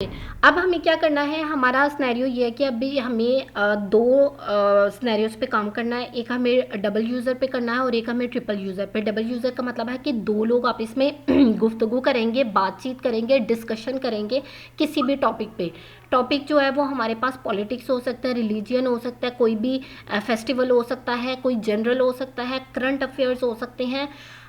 अब हमें क्या करना है, हमारा सिनेरियो ये है कि अभी हमें दो सिनेरियोज पे काम करना है। एक हमें डबल यूज़र पे करना है और एक हमें ट्रिपल यूज़र पे। डबल यूज़र का मतलब है कि दो लोग आपस में गुफ्तगू करेंगे, बातचीत करेंगे, डिस्कशन करेंगे किसी भी टॉपिक पे। टॉपिक जो है वो हमारे पास पॉलिटिक्स हो सकता है, रिलीजियन हो सकता है, कोई भी फेस्टिवल हो सकता है, कोई जनरल हो सकता है, करंट अफेयर्स हो सकते हैं।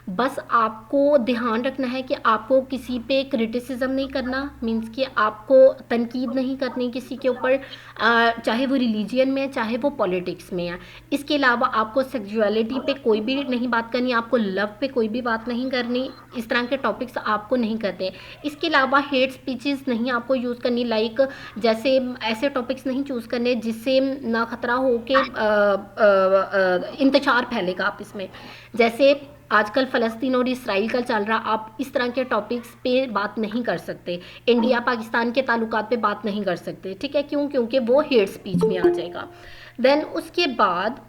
बस आपको ध्यान रखना है कि आपको किसी पे क्रिटिसिज्म नहीं करना, मीन्स कि आपको तनकीद नहीं करनी किसी के ऊपर, चाहे वो रिलीजियन में है चाहे वो पॉलिटिक्स में है। इसके अलावा आपको सेक्सुअलिटी पे कोई भी नहीं बात करनी, आपको लव पे कोई भी बात नहीं करनी, इस तरह के टॉपिक्स आपको नहीं करते। इसके अलावा हेट स्पीचेस नहीं आपको यूज़ करनी, लाइक जैसे ऐसे टॉपिक्स नहीं चूज़ करने जिससे ना खतरा हो कि इंतशार फैलेगा आप इसमें। जैसे आजकल फ़लस्तीन और इसराइल का चल रहा, आप इस तरह के टॉपिक्स पे बात नहीं कर सकते। इंडिया पाकिस्तान के ताल्लुकात पे बात नहीं कर सकते, ठीक है, क्यों? क्योंकि वो हेट स्पीच में आ जाएगा। देन उसके बाद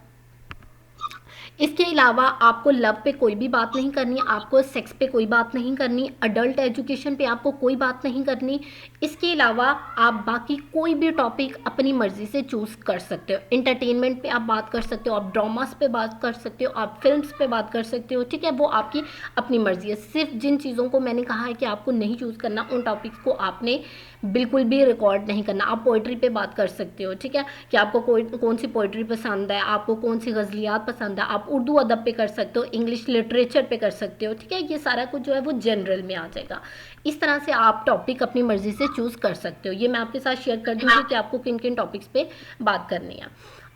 इसके अलावा आपको लव पे कोई भी बात नहीं करनी, आपको सेक्स पे कोई बात नहीं करनी, अडल्ट एजुकेशन पे आपको कोई बात नहीं करनी। इसके अलावा आप बाकी कोई भी टॉपिक अपनी मर्ज़ी से चूज़ कर सकते हो। इंटरटेनमेंट पे आप बात कर सकते हो, आप ड्रामास पे बात कर सकते हो, आप फिल्म्स पे बात कर सकते हो, ठीक है, वो आपकी अपनी मर्ज़ी है। सिर्फ जिन चीज़ों को मैंने कहा है कि आपको नहीं चूज़ करना, उन टॉपिक्स को आपने बिल्कुल भी रिकॉर्ड नहीं करना। आप पोइट्री पे बात कर सकते हो, ठीक है, कि आपको कोई कौन सी पोइट्री पसंद है, आपको कौन सी गज़लियात पसंद है, आप उर्दू अदब पे कर सकते हो, इंग्लिश लिटरेचर पे कर सकते हो, ठीक है। ये सारा कुछ जो है वो जनरल में आ जाएगा। इस तरह से आप टॉपिक अपनी मर्ज़ी से चूज़ कर सकते हो। ये मैं आपके साथ शेयर कर दूँगी कि आपको किन किन टॉपिक्स पे बात करनी है।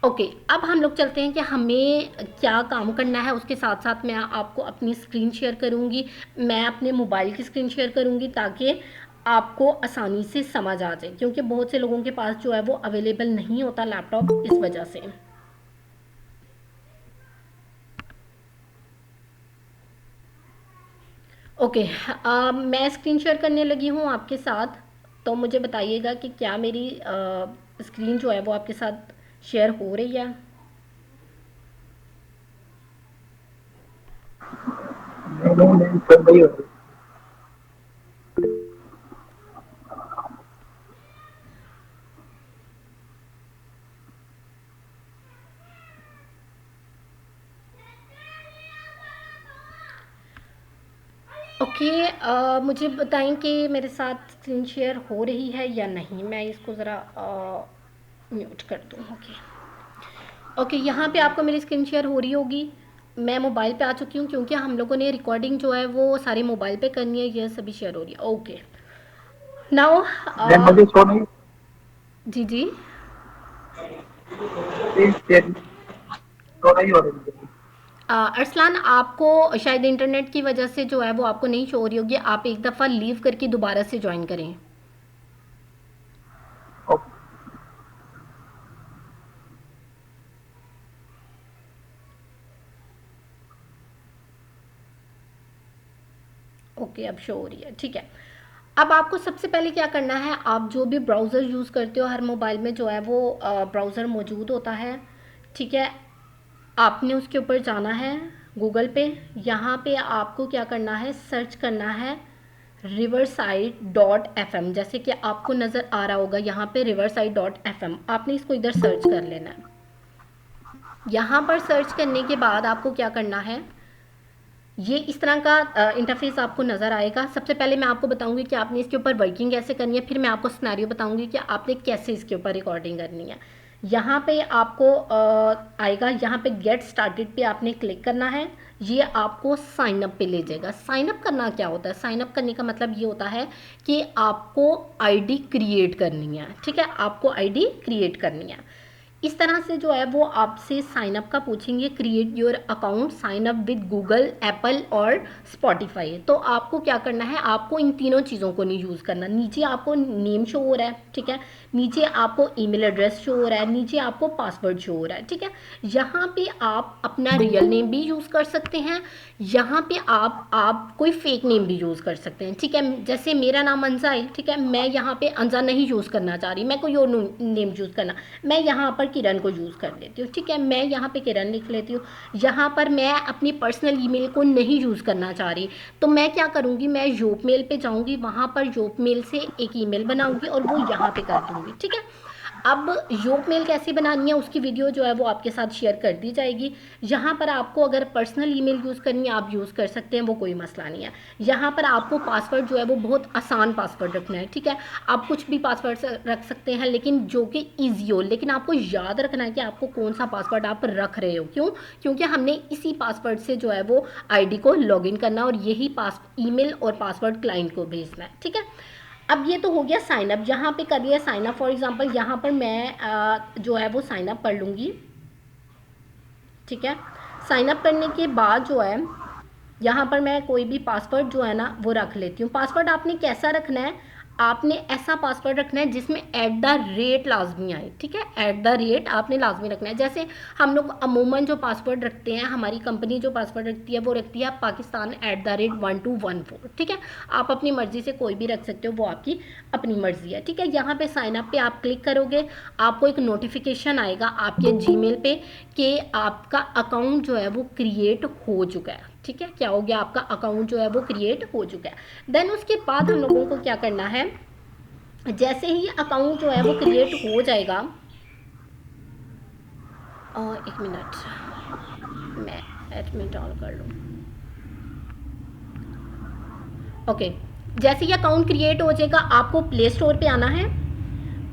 ओके, अब हम लोग चलते हैं कि हमें क्या काम करना है। उसके साथ साथ मैं आपको अपनी स्क्रीन शेयर करूँगी, मैं अपने मोबाइल की स्क्रीन शेयर करूँगी ताकि आपको आसानी से समझ आ जाए, क्योंकि बहुत से लोगों के पास जो है वो अवेलेबल नहीं होता लैपटॉप, इस वजह से। ओके, मैं स्क्रीन शेयर करने लगी हूँ आपके साथ। तो मुझे बताइएगा कि क्या मेरी स्क्रीन जो है वो आपके साथ शेयर हो रही है। नहीं नहीं चल रही हो। ओके, मुझे बताएं कि मेरे साथ स्क्रीन शेयर हो रही है या नहीं। मैं इसको ज़रा म्यूट कर दूँ। ओके, ओके, यहाँ पे आपको मेरी स्क्रीन शेयर हो रही होगी। मैं मोबाइल पे आ चुकी हूँ क्योंकि हम लोगों ने रिकॉर्डिंग जो है वो सारी मोबाइल पे करनी है। ये सभी शेयर हो रही है। ओके, नाउ मैं मुझे शो नहीं जी जी। शो नहीं हो रही मुझे। अरसलान, आपको शायद इंटरनेट की वजह से जो है वो आपको नहीं शो हो रही होगी। आप एक दफ़ा लीव करके दोबारा से ज्वाइन करें। ओके, ओके, अब शो हो रही है, ठीक है। अब आपको सबसे पहले क्या करना है, आप जो भी ब्राउज़र यूज़ करते हो, हर मोबाइल में जो है वो ब्राउज़र मौजूद होता है, ठीक है। आपने उसके ऊपर जाना है गूगल पे। यहाँ पे आपको क्या करना है, सर्च करना है riverside.fm। जैसे कि आपको नज़र आ रहा होगा यहाँ पे riverside.fm, आपने इसको इधर सर्च कर लेना है। यहाँ पर सर्च करने के बाद आपको क्या करना है, ये इस तरह का इंटरफेस आपको नज़र आएगा। सबसे पहले मैं आपको बताऊंगी कि आपने इसके ऊपर वर्किंग कैसे करनी है, फिर मैं आपको सिनेरियो बताऊंगी कि आपने कैसे इसके ऊपर रिकॉर्डिंग करनी है। यहाँ पे आपको आएगा, यहाँ पे गेट स्टार्टेड पे आपने क्लिक करना है। ये आपको साइन अप पे ले जाएगा। साइन अप करना क्या होता है, साइन अप करने का मतलब ये होता है कि आपको आईडी क्रिएट करनी है, ठीक है, आपको आईडी क्रिएट करनी है। इस तरह से जो है वो आपसे साइन अप का पूछेंगे, create your account, sign up with Google, Apple और स्पॉटिफाई। तो आपको क्या करना है, आपको इन तीनों चीज़ों को नहीं यूज़ करना। नीचे आपको नेम शो हो रहा है, ठीक है, नीचे आपको ईमेल एड्रेस शो हो रहा है, नीचे आपको पासवर्ड शो हो रहा है, ठीक है। यहाँ पे आप अपना रियल नेम भी यूज़ कर सकते हैं, यहाँ पे आप कोई फेक नेम भी यूज़ कर सकते हैं, ठीक है। जैसे मेरा नाम अंजा है, ठीक है, मैं यहाँ पे अंजा नहीं यूज़ करना चाह रही, मैं कोई और नेम यूज़ करना, मैं यहाँ पर किरण को यूज़ कर लेती हूँ, ठीक है। मैं यहाँ पे किरण लिख लेती हूँ। यहाँ पर मैं अपनी पर्सनल ईमेल को नहीं यूज़ करना चाह रही, तो मैं क्या करूँगी, मैं योग मेल पे जाऊँगी, वहाँ पर योग मेल से एक ईमेल बनाऊँगी और वो यहाँ पे कर दूँगी, ठीक है। अब योग मेल कैसे बनानी है उसकी वीडियो जो है वो आपके साथ शेयर कर दी जाएगी। यहाँ पर आपको अगर पर्सनल ईमेल यूज़ करनी है आप यूज़ कर सकते हैं, वो कोई मसला नहीं है। यहाँ पर आपको पासवर्ड जो है वो बहुत आसान पासवर्ड रखना है, ठीक है। आप कुछ भी पासवर्ड रख सकते हैं लेकिन जो कि ईजी हो, लेकिन आपको याद रखना है कि आपको कौन सा पासवर्ड आप रख रहे हो। क्यों? क्योंकि हमने इसी पासवर्ड से जो है वो आईडी को लॉगिन करना है और यही ईमेल और पासवर्ड क्लाइंट को भेजना है, ठीक है। अब ये तो हो गया साइन अप, यहाँ पे कर लिया साइन अप। फॉर एग्जांपल यहाँ पर मैं जो है वो साइन अप कर लूँगी, ठीक है। साइन अप करने के बाद जो है यहाँ पर मैं कोई भी पासवर्ड जो है ना वो रख लेती हूँ। पासवर्ड आपने कैसा रखना है, आपने ऐसा पासवर्ड रखना है जिसमें @ लाजमी आए, ठीक है। @ आपने लाजमी रखना है। जैसे हम लोग अमूमन जो पासवर्ड रखते हैं, हमारी कंपनी जो पासवर्ड रखती है वो रखती है पाकिस्तान @1214, ठीक है। आप अपनी मर्ज़ी से कोई भी रख सकते हो, वो आपकी अपनी मर्ज़ी है, ठीक है। यहाँ पे साइन अप पे आप क्लिक करोगे, आपको एक नोटिफिकेशन आएगा आपके जीमेल पे कि आपका अकाउंट जो है वो क्रिएट हो चुका है, ठीक है। क्या हो गया, आपका अकाउंट जो है वो क्रिएट हो चुका है। देन उसके बाद हम लोगों को क्या करना है, जैसे ही अकाउंट जो है वो क्रिएट हो जाएगा, और एक मिनट मैं एडमिट ऑन कर लूँ। ओके, जैसे ही अकाउंट क्रिएट हो जाएगा आपको प्ले स्टोर पे आना है।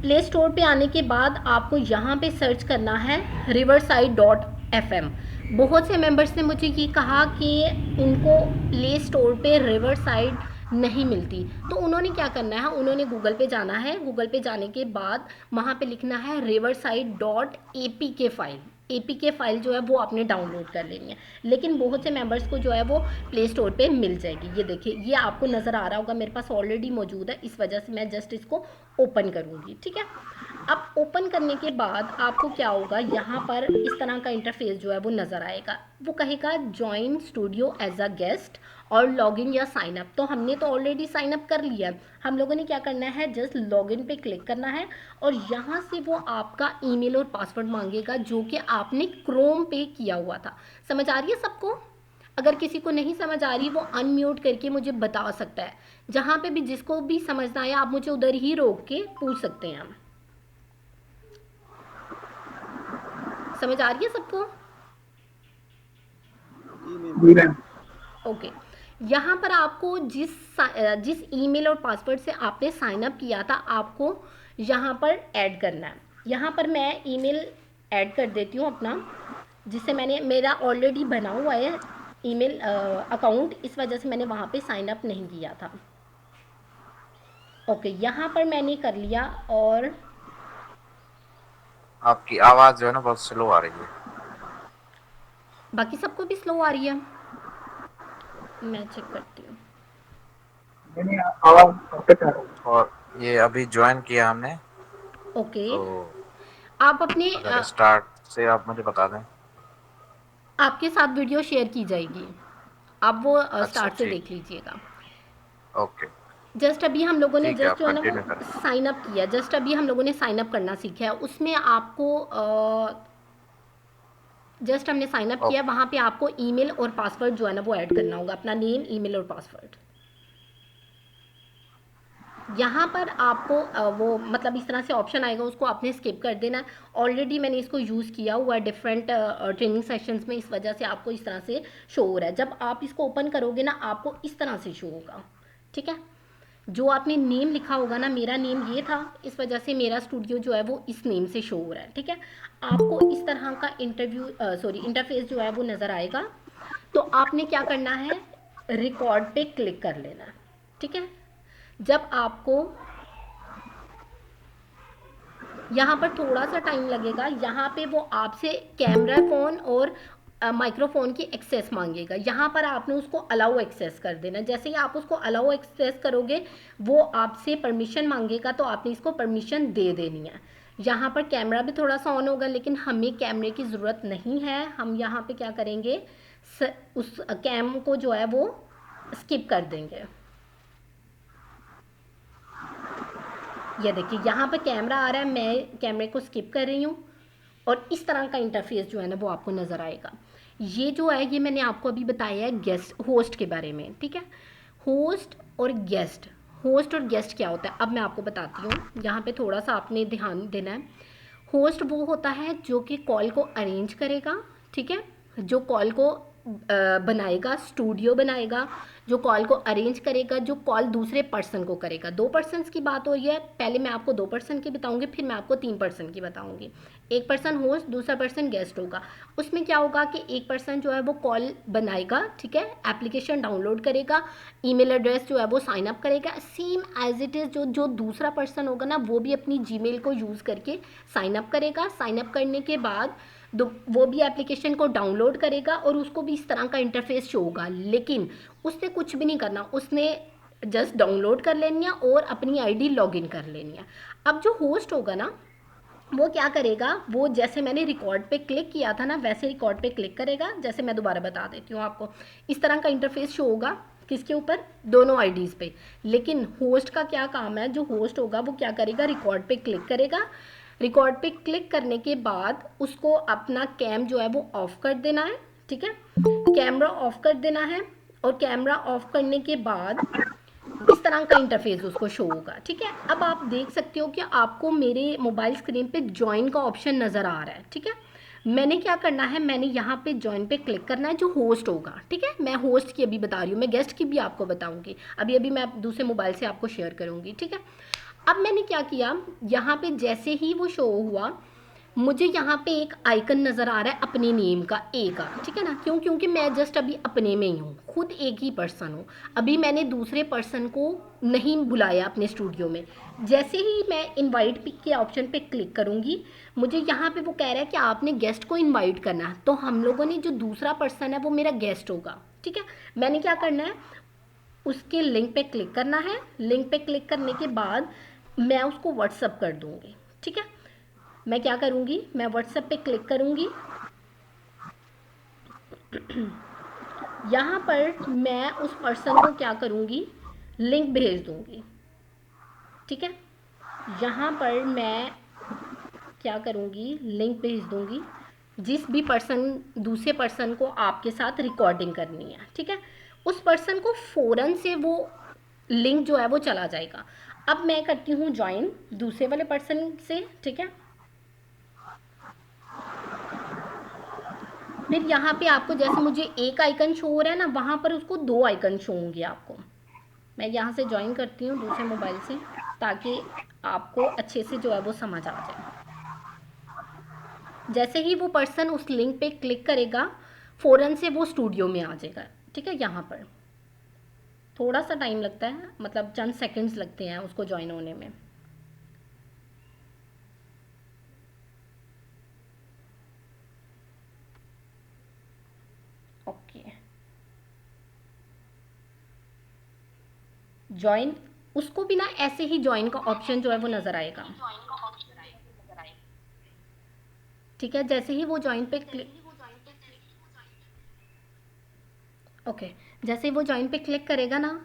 प्ले स्टोर पे आने के बाद आपको यहाँ पे सर्च करना है riverside.fm। बहुत से मेंबर्स ने मुझे ये कहा कि उनको प्ले स्टोर पे रिवरसाइड नहीं मिलती, तो उन्होंने क्या करना है, उन्होंने गूगल पे जाना है। गूगल पे जाने के बाद वहाँ पे लिखना है riverside.apk फाइल। एपीके फाइल जो है वो आपने डाउनलोड कर लेनी है, लेकिन बहुत से मेंबर्स को जो है वो प्ले स्टोर पे मिल जाएगी। ये देखिए, ये आपको नज़र आ रहा होगा, मेरे पास ऑलरेडी मौजूद है, इस वजह से मैं जस्ट इसको ओपन करूँगी, ठीक है। अब ओपन करने के बाद आपको क्या होगा, यहाँ पर इस तरह का इंटरफेस जो है वो नज़र आएगा। वो कहेगा join studio as a guest और लॉगिन या साइन अप। तो हमने तो ऑलरेडी साइन अप कर लिया, हम लोगों ने क्या करना है, जस्ट लॉगिन पे क्लिक करना है और यहाँ से वो आपका ईमेल और पासवर्ड मांगेगा जो कि आपने क्रोम पे किया हुआ था। समझ आ रही है सबको? अगर किसी को नहीं समझ आ रही वो अनम्यूट करके मुझे बता सकता है। जहाँ पे भी जिसको भी समझना है आप मुझे उधर ही रोक के पूछ सकते हैं। समझ आ रही है सबको? जी मैम। ओके, यहाँ पर आपको जिस ईमेल और पासवर्ड से आपने साइन अप किया था आपको यहाँ पर ऐड करना है। यहाँ पर मैं ईमेल ऐड कर देती हूँ अपना, जिससे मेरा ऑलरेडी बना हुआ है ईमेल अकाउंट, इस वजह से मैंने वहाँ पे साइन अप नहीं किया था। ओके, यहाँ पर मैंने कर लिया। और आपकी आवाज जो है ना बहुत स्लो आ रही है। बाकी सबको भी स्लो आ रही है? मैं चेक करती हूँ। मैंने आवाज परफेक्ट आ रही है। और ये अभी ज्वाइन किया हमने, ओके, तो आप अपने अगर स्टार्ट से आप मुझे बता दें। आपके साथ वीडियो शेयर की जाएगी, आप वो अच्छा स्टार्ट से ठीक, देख लीजिएगा। ओके जस्ट अभी हम लोगों ने ठीक है, जस्ट आप जो है ना वो कंटिन्यू करें। साइन अप किया, जस्ट अभी हम लोगों ने साइन अप करना सीखा है। उसमें आपको जस्ट हमने साइन अप किया, ओके वहाँ पे आपको ईमेल और पासवर्ड जो है ना वो ऐड करना होगा, अपना नेम, ईमेल और पासवर्ड। यहाँ पर आपको वो मतलब इस तरह से ऑप्शन आएगा, उसको आपने स्किप कर देना है। ऑलरेडी मैंने इसको यूज़ किया हुआ है डिफरेंट ट्रेनिंग सेशंस में, इस वजह से आपको इस तरह से शो हो रहा है। जब आप इसको ओपन करोगे ना आपको इस तरह से शो होगा, ठीक है। जो आपने नेम लिखा होगा ना, मेरा नेम ये था, इस वजह से मेरा स्टूडियो जो है वो इस नेम से शो हो रहा है, ठीक है। आपको इस तरह का इंटरफेस जो है वो नज़र आएगा। तो आपने क्या करना है, रिकॉर्ड पे क्लिक कर लेना है, ठीक है। जब आपको यहाँ पर थोड़ा सा टाइम लगेगा, यहाँ पे वो आपसे कैमरा फ़ोन और माइक्रोफोन की एक्सेस मांगेगा। यहाँ पर आपने उसको अलाउ एक्सेस कर देना। जैसे ही आप उसको अलाउ एक्सेस करोगे वो आपसे परमिशन मांगेगा, तो आपने इसको परमिशन दे देनी है। यहाँ पर कैमरा भी थोड़ा सा ऑन होगा, लेकिन हमें कैमरे की ज़रूरत नहीं है। हम यहाँ पे क्या करेंगे, उस कैम को जो है वो स्किप कर देंगे। ये देखिए यहाँ पर कैमरा आ रहा है, मैं कैमरे को स्किप कर रही हूँ और इस तरह का इंटरफेस जो है ना वो आपको नज़र आएगा। ये जो है ये मैंने आपको अभी बताया है गेस्ट होस्ट के बारे में, ठीक है। होस्ट और गेस्ट, होस्ट और गेस्ट क्या होता है अब मैं आपको बताती हूँ। यहाँ पे थोड़ा सा आपने ध्यान देना है। होस्ट वो होता है जो कि कॉल को अरेंज करेगा, ठीक है, जो कॉल को बनाएगा, स्टूडियो बनाएगा, जो कॉल को अरेंज करेगा, जो कॉल दूसरे पर्सन को करेगा। 2 पर्सन्स की बात हो रही है, पहले मैं आपको 2 पर्सन की बताऊंगी, फिर मैं आपको 3 पर्सन की बताऊंगी। एक पर्सन होस्ट, दूसरा पर्सन गेस्ट होगा। उसमें क्या होगा कि एक पर्सन जो है वो कॉल बनाएगा, ठीक है, एप्लीकेशन डाउनलोड करेगा, ईमेल एड्रेस जो है वो साइन अप करेगा, सेम एज इट इज़ जो जो दूसरा पर्सन होगा ना वो भी अपनी जीमेल को यूज़ करके साइन अप करेगा। साइन अप करने के बाद वो भी एप्लीकेशन को डाउनलोड करेगा और उसको भी इस तरह का इंटरफेस शो होगा, लेकिन उसने कुछ भी नहीं करना, उसने जस्ट डाउनलोड कर लेनी है और अपनी आईडी लॉगिन कर लेनी है। अब जो होस्ट होगा ना वो क्या करेगा, वो जैसे मैंने रिकॉर्ड पे क्लिक किया था ना वैसे रिकॉर्ड पे क्लिक करेगा। जैसे मैं दोबारा बता देती हूँ आपको, इस तरह का इंटरफेस शो होगा किसके ऊपर, दोनों आईडीज़ पे। लेकिन होस्ट का क्या काम है, जो होस्ट होगा वो क्या करेगा, रिकॉर्ड पे क्लिक करेगा। रिकॉर्ड पे क्लिक करने के बाद उसको अपना कैम जो है वो ऑफ कर देना है, ठीक है, कैमरा ऑफ कर देना है। और कैमरा ऑफ करने के बाद इस तरह का इंटरफेस उसको शो होगा, ठीक है। अब आप देख सकते हो कि आपको मेरे मोबाइल स्क्रीन पे ज्वाइन का ऑप्शन नज़र आ रहा है, ठीक है। मैंने क्या करना है, मैंने यहाँ पे ज्वाइन पे क्लिक करना है, जो होस्ट होगा, ठीक है। मैं होस्ट की अभी बता रही हूँ, मैं गेस्ट की भी आपको बताऊँगी, अभी अभी मैं दूसरे मोबाइल से आपको शेयर करूँगी, ठीक है। अब मैंने क्या किया, यहाँ पे जैसे ही वो शो हुआ मुझे यहाँ पे एक आइकन नज़र आ रहा है अपने नेम का, ए का, ठीक है ना। क्यों, क्योंकि मैं जस्ट अभी अपने में ही हूँ, खुद एक ही पर्सन हूँ, अभी मैंने दूसरे पर्सन को नहीं बुलाया अपने स्टूडियो में। जैसे ही मैं इनवाइट के ऑप्शन पे क्लिक करूँगी मुझे यहाँ पे वो कह रहा है कि आपने गेस्ट को इनवाइट करना है, तो हम लोगों ने जो दूसरा पर्सन है वो मेरा गेस्ट होगा, ठीक है। मैंने क्या करना है, उसके लिंक पे क्लिक करना है। लिंक पे क्लिक करने के बाद मैं उसको व्हाट्सअप कर दूँगी, ठीक है। मैं क्या करूँगी, मैं व्हाट्सएप पे क्लिक करूँगी, यहाँ पर मैं उस पर्सन को क्या करूँगी, लिंक भेज दूँगी, ठीक है। यहाँ पर मैं क्या करूँगी, लिंक भेज दूँगी, जिस भी पर्सन, दूसरे पर्सन को आपके साथ रिकॉर्डिंग करनी है, ठीक है, उस पर्सन को फ़ौरन से वो लिंक जो है वो चला जाएगा। अब मैं करती हूँ ज्वाइन दूसरे वाले पर्सन से, ठीक है। फिर यहाँ पे आपको जैसे मुझे एक आइकन शो हो रहा है ना, वहाँ पर उसको 2 आइकन शो होंगे आपको। मैं यहाँ से ज्वाइन करती हूँ दूसरे मोबाइल से ताकि आपको अच्छे से जो है वो समझ आ जाए। जैसे ही वो पर्सन उस लिंक पे क्लिक करेगा फ़ौरन से वो स्टूडियो में आ जाएगा, ठीक है। यहाँ पर थोड़ा सा टाइम लगता है, मतलब चंद सेकंड्स लगते हैं उसको ज्वाइन होने में। ओके, ज्वाइन, उसको भी ना ऐसे ही ज्वाइन का ऑप्शन जो है वो नज़र आएगा, ठीक है। जैसे ही वो ज्वाइन पे क्लिक, ओके, जैसे ही वो ज्वाइन पे क्लिक करेगा ना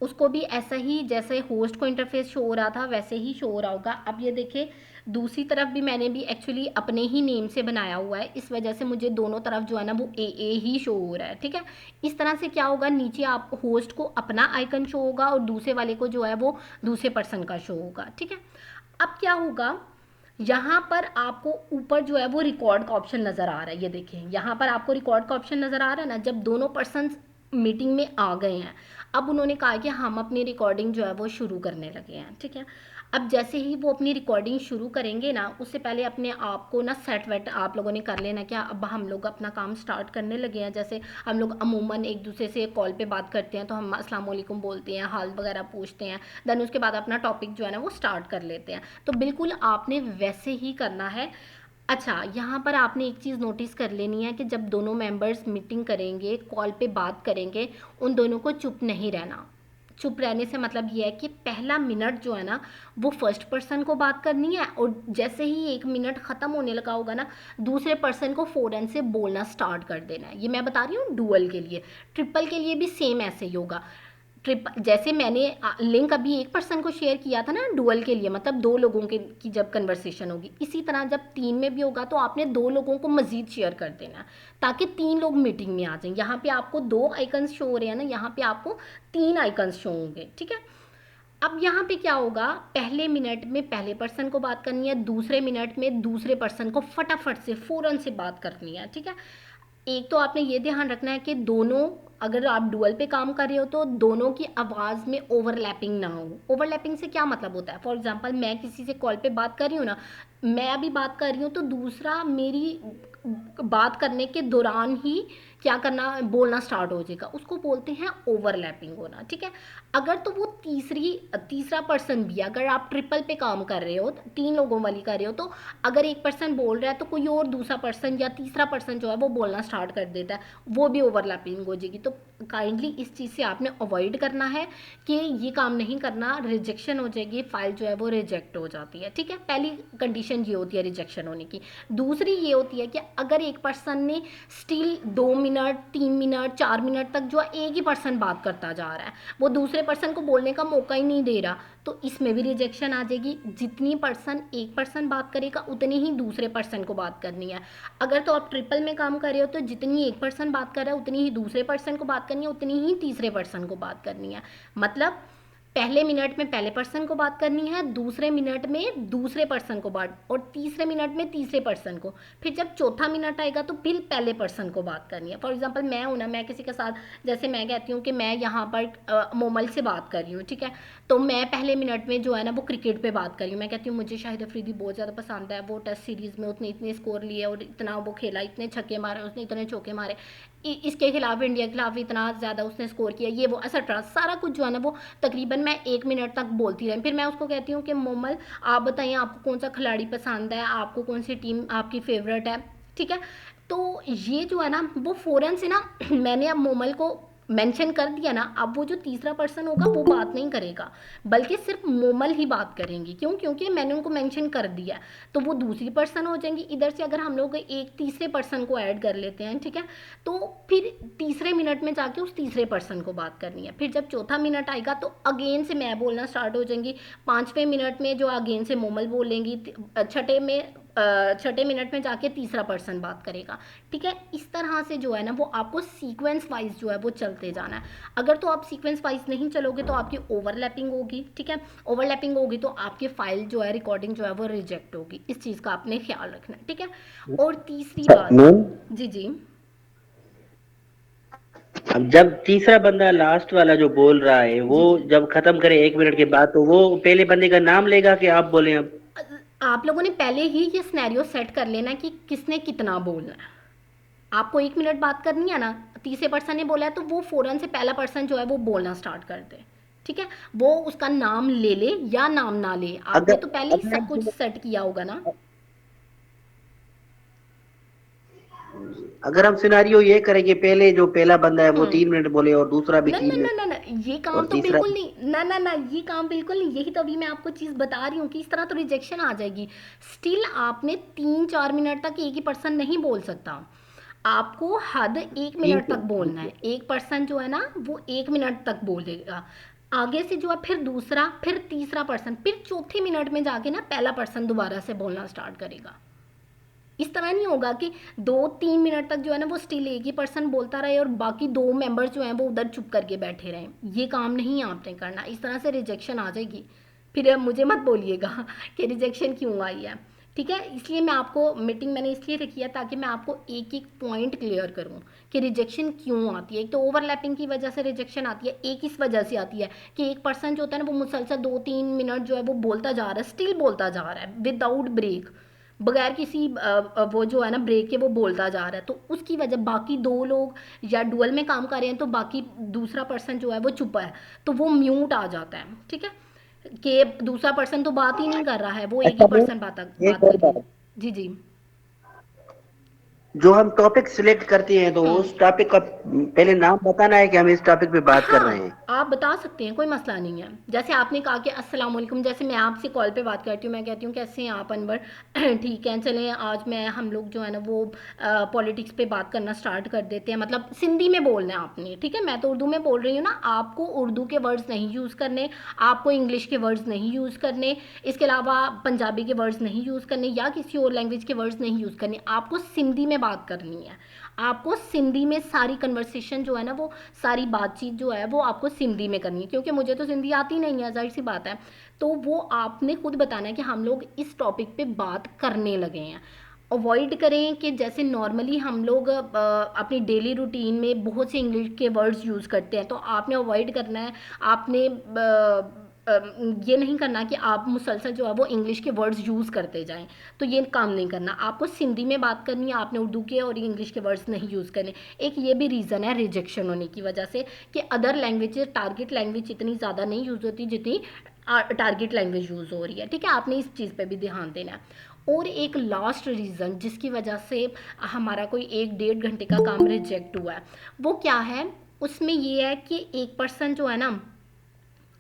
उसको भी ऐसा ही जैसे होस्ट को इंटरफेस शो हो रहा था वैसे ही शो हो रहा होगा। अब ये देखिए दूसरी तरफ भी मैंने भी एक्चुअली अपने ही नेम से बनाया हुआ है, इस वजह से मुझे दोनों तरफ जो है ना वो ए ही शो हो रहा है, ठीक है। इस तरह से क्या होगा, नीचे आप होस्ट को अपना आइकन शो होगा और दूसरे वाले को जो है वो दूसरे पर्सन का शो होगा, ठीक है। अब क्या होगा, यहाँ पर आपको ऊपर जो है वो रिकॉर्ड का ऑप्शन नज़र आ रहा है, ये देखिए यहाँ पर आपको रिकॉर्ड का ऑप्शन नज़र आ रहा है ना। जब दोनों पर्सन मीटिंग में आ गए हैं, अब उन्होंने कहा कि हम अपनी रिकॉर्डिंग जो है वो शुरू करने लगे हैं, ठीक है। अब जैसे ही वो अपनी रिकॉर्डिंग शुरू करेंगे ना, उससे पहले अपने आप को ना सेट वेट आप लोगों ने कर लेना। क्या अब हम लोग अपना काम स्टार्ट करने लगे हैं, जैसे हम लोग अमूमन एक दूसरे से कॉल पे बात करते हैं तो हम अस्सलाम वालेकुम बोलते हैं, हाल वगैरह पूछते हैं, देन उसके बाद अपना टॉपिक जो है ना वो स्टार्ट कर लेते हैं। तो बिल्कुल आपने वैसे ही करना है। अच्छा, यहाँ पर आपने एक चीज़ नोटिस कर लेनी है कि जब दोनों मेंबर्स मीटिंग करेंगे, कॉल पे बात करेंगे, उन दोनों को चुप नहीं रहना। चुप रहने से मतलब ये है कि पहला मिनट जो है ना वो फर्स्ट पर्सन को बात करनी है, और जैसे ही 1 मिनट ख़त्म होने लगा होगा ना दूसरे पर्सन को फ़ौरन से बोलना स्टार्ट कर देना है। ये मैं बता रही हूँ डुअल के लिए। ट्रिपल के लिए भी सेम ऐसे ही होगा। ट्रिप जैसे मैंने लिंक अभी एक पर्सन को शेयर किया था ना डुअल के लिए, मतलब दो लोगों के की जब कन्वर्सेशन होगी, इसी तरह जब 3 में भी होगा तो आपने 2 लोगों को मज़ीद शेयर कर देना है, ताकि 3 लोग मीटिंग में आ जाएँ। यहाँ पे आपको 2 आइकन्स शो हो रहे हैं ना, यहाँ पे आपको 3 आइकन्स शो होंगे, ठीक है। अब यहाँ पे क्या होगा, पहले मिनट में पहले पर्सन को बात करनी है, दूसरे मिनट में दूसरे पर्सन को फटाफट से फ़ौरन से बात करनी है, ठीक है। एक तो आपने ये ध्यान रखना है कि दोनों, अगर आप डुअल पे काम कर रहे हो तो दोनों की आवाज़ में ओवरलैपिंग ना हो। ओवरलैपिंग से क्या मतलब होता है, फॉर एग्जांपल मैं किसी से कॉल पे बात कर रही हूँ ना, मैं अभी बात कर रही हूँ तो दूसरा मेरी बात करने के दौरान ही क्या करना, बोलना स्टार्ट हो जाएगा, उसको बोलते हैं ओवरलैपिंग होना, ठीक है। अगर तो वो तीसरा पर्सन भी, अगर आप ट्रिपल पे काम कर रहे हो, 3 लोगों वाली कर रहे हो, तो अगर एक पर्सन बोल रहा है तो कोई और दूसरा पर्सन या तीसरा पर्सन जो है वो बोलना स्टार्ट कर देता है, वो भी ओवरलैपिंग हो जाएगी। तो काइंडली इस चीज़ से आपने अवॉइड करना है कि ये काम नहीं करना, रिजेक्शन हो जाएगी, फाइल जो है वो रिजेक्ट हो जाती है, ठीक है। पहली कंडीशन ये होती है रिजेक्शन होने की। दूसरी ये होती है कि अगर एक पर्सन ने स्टिल 2 मिनट 3 मिनट 4 मिनट तक जो एक ही पर्सन बात करता जा रहा है, वो दूसरे पर्सन को बोलने का मौका ही नहीं दे रहा, तो इसमें भी रिजेक्शन आ जाएगी। जितनी पर्सन एक पर्सन बात करेगा उतनी ही दूसरे पर्सन को बात करनी है। अगर तो आप ट्रिपल में काम कर रहे हो तो जितनी एक पर्सन बात कर रहा है उतनी ही दूसरे पर्सन को बात करनी है, उतनी ही तीसरे पर्सन को बात करनी है। मतलब पहले मिनट में पहले पर्सन को बात करनी है, दूसरे मिनट में दूसरे पर्सन को बात, और तीसरे मिनट में तीसरे पर्सन को। फिर जब चौथा मिनट आएगा तो फिर पहले पर्सन को बात करनी है। फॉर एग्जांपल मैं हूँ ना, मैं किसी के साथ, जैसे मैं कहती हूँ कि मैं यहाँ पर मोमल से बात कर रही हूँ, ठीक है, तो मैं पहले मिनट में जो है ना वो क्रिकेट पे बात कर रही हूँ। मैं कहती हूँ मुझे शाहिद अफरीदी बहुत ज़्यादा पसंद है, वो टेस्ट सीरीज़ में उसने इतने स्कोर लिए और इतना वो खेला, इतने छक्के मारे, उसने इतने चौके मारे, इसके खिलाफ इंडिया के खिलाफ इतना ज़्यादा उसने स्कोर किया, ये वो एक्सेट्रा सारा कुछ जो है ना वो तकरीबन मैं 1 मिनट तक बोलती रही। फिर मैं उसको कहती हूँ कि मोमल आप बताइए आपको कौन सा खिलाड़ी पसंद है, आपको कौन सी टीम आपकी फेवरेट है, ठीक है। तो ये जो है ना वो फ़ौरन से ना मैंने अब मोमल को मेंशन कर दिया ना, अब वो जो तीसरा पर्सन होगा वो बात नहीं करेगा, बल्कि सिर्फ मोमल ही बात करेंगी। क्यों? क्योंकि मैंने उनको मेंशन कर दिया, तो वो दूसरी पर्सन हो जाएंगी। इधर से अगर हम लोग एक तीसरे पर्सन को ऐड कर लेते हैं, ठीक है, तो फिर तीसरे मिनट में जाके उस तीसरे पर्सन को बात करनी है। फिर जब चौथा मिनट आएगा तो अगेन से मैं बोलना स्टार्ट हो जाएंगी, 5वें मिनट में जो अगेन से मोमल बोलेंगी, छठे मिनट में जाके तीसरा पर्सन बात करेगा, ठीक है। इस तरह से जो है ना वो आपको सीक्वेंस वाइज जो है वो चलते जाना है। अगर तो आप सीक्वेंस वाइज नहीं चलोगे तो आपकी ओवरलैपिंग होगी, ठीक है। ओवरलैपिंग होगी तो आपकी फाइल जो है, रिकॉर्डिंग जो है वो रिजेक्ट होगी। इस चीज़ का आपने ख्याल रखना है, ठीक है। और तीसरी बात, नून, जी जी, अब जब तीसरा बंदा लास्ट वाला जो बोल रहा है वो जी जी, जब खत्म करे 1 मिनट के बाद, तो वो पहले बंदे का नाम लेगा कि आप बोले अब? आप लोगों ने पहले ही ये सिनेरियो सेट कर लेना कि किसने कितना बोलना है। आपको 1 मिनट बात करनी है ना, तीसरे पर्सन ने बोला है तो वो फ़ौरन से पहला पर्सन जो है वो बोलना स्टार्ट कर दे, ठीक है। वो उसका नाम ले ले या नाम ना ले, आपने अगर तो पहले ही अगर सब कुछ हम सेट किया होगा ना। अगर हम सिनारियो ये करें कि पहले जो पहला बंदा है वो हम्म, 3 मिनट बोले और दूसरा भी ना ना तीन ना मिनट ना ना, ये काम और तो तीसरा, बिल्कुल नहीं, ना ना ना, ये काम बिल्कुल नहीं। यही तो अभी मैं आपको चीज़ बता रही हूँ कि इस तरह तो रिजेक्शन आ जाएगी। स्टिल आपने 3-4 मिनट तक एक ही पर्सन नहीं बोल सकता, आपको हद 1 मिनट ठीक तक बोलना है। है। एक पर्सन जो है ना वो 1 मिनट तक बोलेगा, आगे से जो है फिर दूसरा, फिर तीसरा पर्सन, फिर चौथे मिनट में जाके ना पहला पर्सन दोबारा से बोलना स्टार्ट करेगा। इस तरह नहीं होगा कि 2-3 मिनट तक जो है ना वो स्टिल एक ही पर्सन बोलता रहे और बाकी 2 मेंबर्स जो हैं वो उधर चुप करके बैठे रहें। ये काम नहीं आपने करना, इस तरह से रिजेक्शन आ जाएगी। फिर अब मुझे मत बोलिएगा कि रिजेक्शन क्यों आई है, ठीक है। इसलिए मैं आपको मीटिंग मैंने इसलिए रखी है ताकि मैं आपको एक एक पॉइंट क्लियर करूं कि रिजेक्शन क्यों आती है। एक तो ओवरलैपिंग की वजह से रिजेक्शन आती है, एक इस वजह से आती है कि एक पर्सन जो होता है ना वो मुसलसल 2-3 मिनट जो है वो बोलता जा रहा है, स्टिल बोलता जा रहा है विदाउट ब्रेक, बगैर किसी वो जो है ना ब्रेक के वो बोलता जा रहा है, तो उसकी वजह बाकी 2 लोग या डुअल में काम कर रहे हैं तो बाकी दूसरा पर्सन जो है वो चुप है, तो वो म्यूट आ जाता है, ठीक है, कि दूसरा पर्सन तो बात ही नहीं कर रहा है, वो एक ही अच्छा, मैं पर्सन बात एक बात और कर रही है। बात, जी जी, जो हम टॉपिक सिलेक्ट करते हैं तो उस टॉपिक का पहले नाम बताना है कि हम इस टॉपिक पे बात कर रहे हैं। हाँ, आप बता सकते हैं, कोई मसला नहीं है। जैसे आपने कहा कि अस्सलाम वालेकुम, जैसे मैं आपसे कॉल पे बात करती हूँ, मैं कहती हूँ कैसे हैं आप अनवर, ठीक है चलें आज मैं हम लोग जो है ना वो पॉलिटिक्स पे बात करना स्टार्ट कर देते हैं। मतलब सिंधी में बोलना है आपने, ठीक है, मैं तो उर्दू में बोल रही हूँ ना, आपको उर्दू के वर्ड्स नहीं यूज़ करने, आपको इंग्लिश के वर्ड्स नहीं यूज़ करने, इसके अलावा पंजाबी के वर्ड्स नहीं यूज़ करने या किसी और लैंग्वेज के वर्ड्स नहीं यूज़ करने, आपको सिंधी में बात करनी है। आपको सिंधी में सारी कन्वर्सेशन जो है ना वो सारी बातचीत जो है वो आपको सिंधी में करनी है, क्योंकि मुझे तो सिंधी आती नहीं है, जाहिर सी बात है। तो वो आपने खुद बताना है कि हम लोग इस टॉपिक पे बात करने लगे हैं। अवॉइड करें कि जैसे नॉर्मली हम लोग अपनी डेली रूटीन में बहुत से इंग्लिश के वर्ड्स यूज़ करते हैं, तो आपने अवॉइड करना है। आपने ये नहीं करना कि आप मुसलसल जो है वो इंग्लिश के वर्ड्स यूज़ करते जाएं, तो ये काम नहीं करना। आपको सिंधी में बात करनी है, आपने उर्दू के और इंग्लिश के वर्ड्स नहीं यूज़ करने। एक ये भी रीज़न है रिजेक्शन होने की वजह से कि अदर लैंग्वेज टारगेट लैंग्वेज इतनी ज़्यादा नहीं यूज़ होती जितनी टारगेट लैंग्वेज यूज़ हो रही है, ठीक है। आपने इस चीज़ पे भी ध्यान देना है। और एक लास्ट रीज़न जिसकी वजह से हमारा कोई 1-1.5 घंटे का काम रिजेक्ट हुआ है, वो क्या है, उसमें ये है कि एक पर्सन जो है ना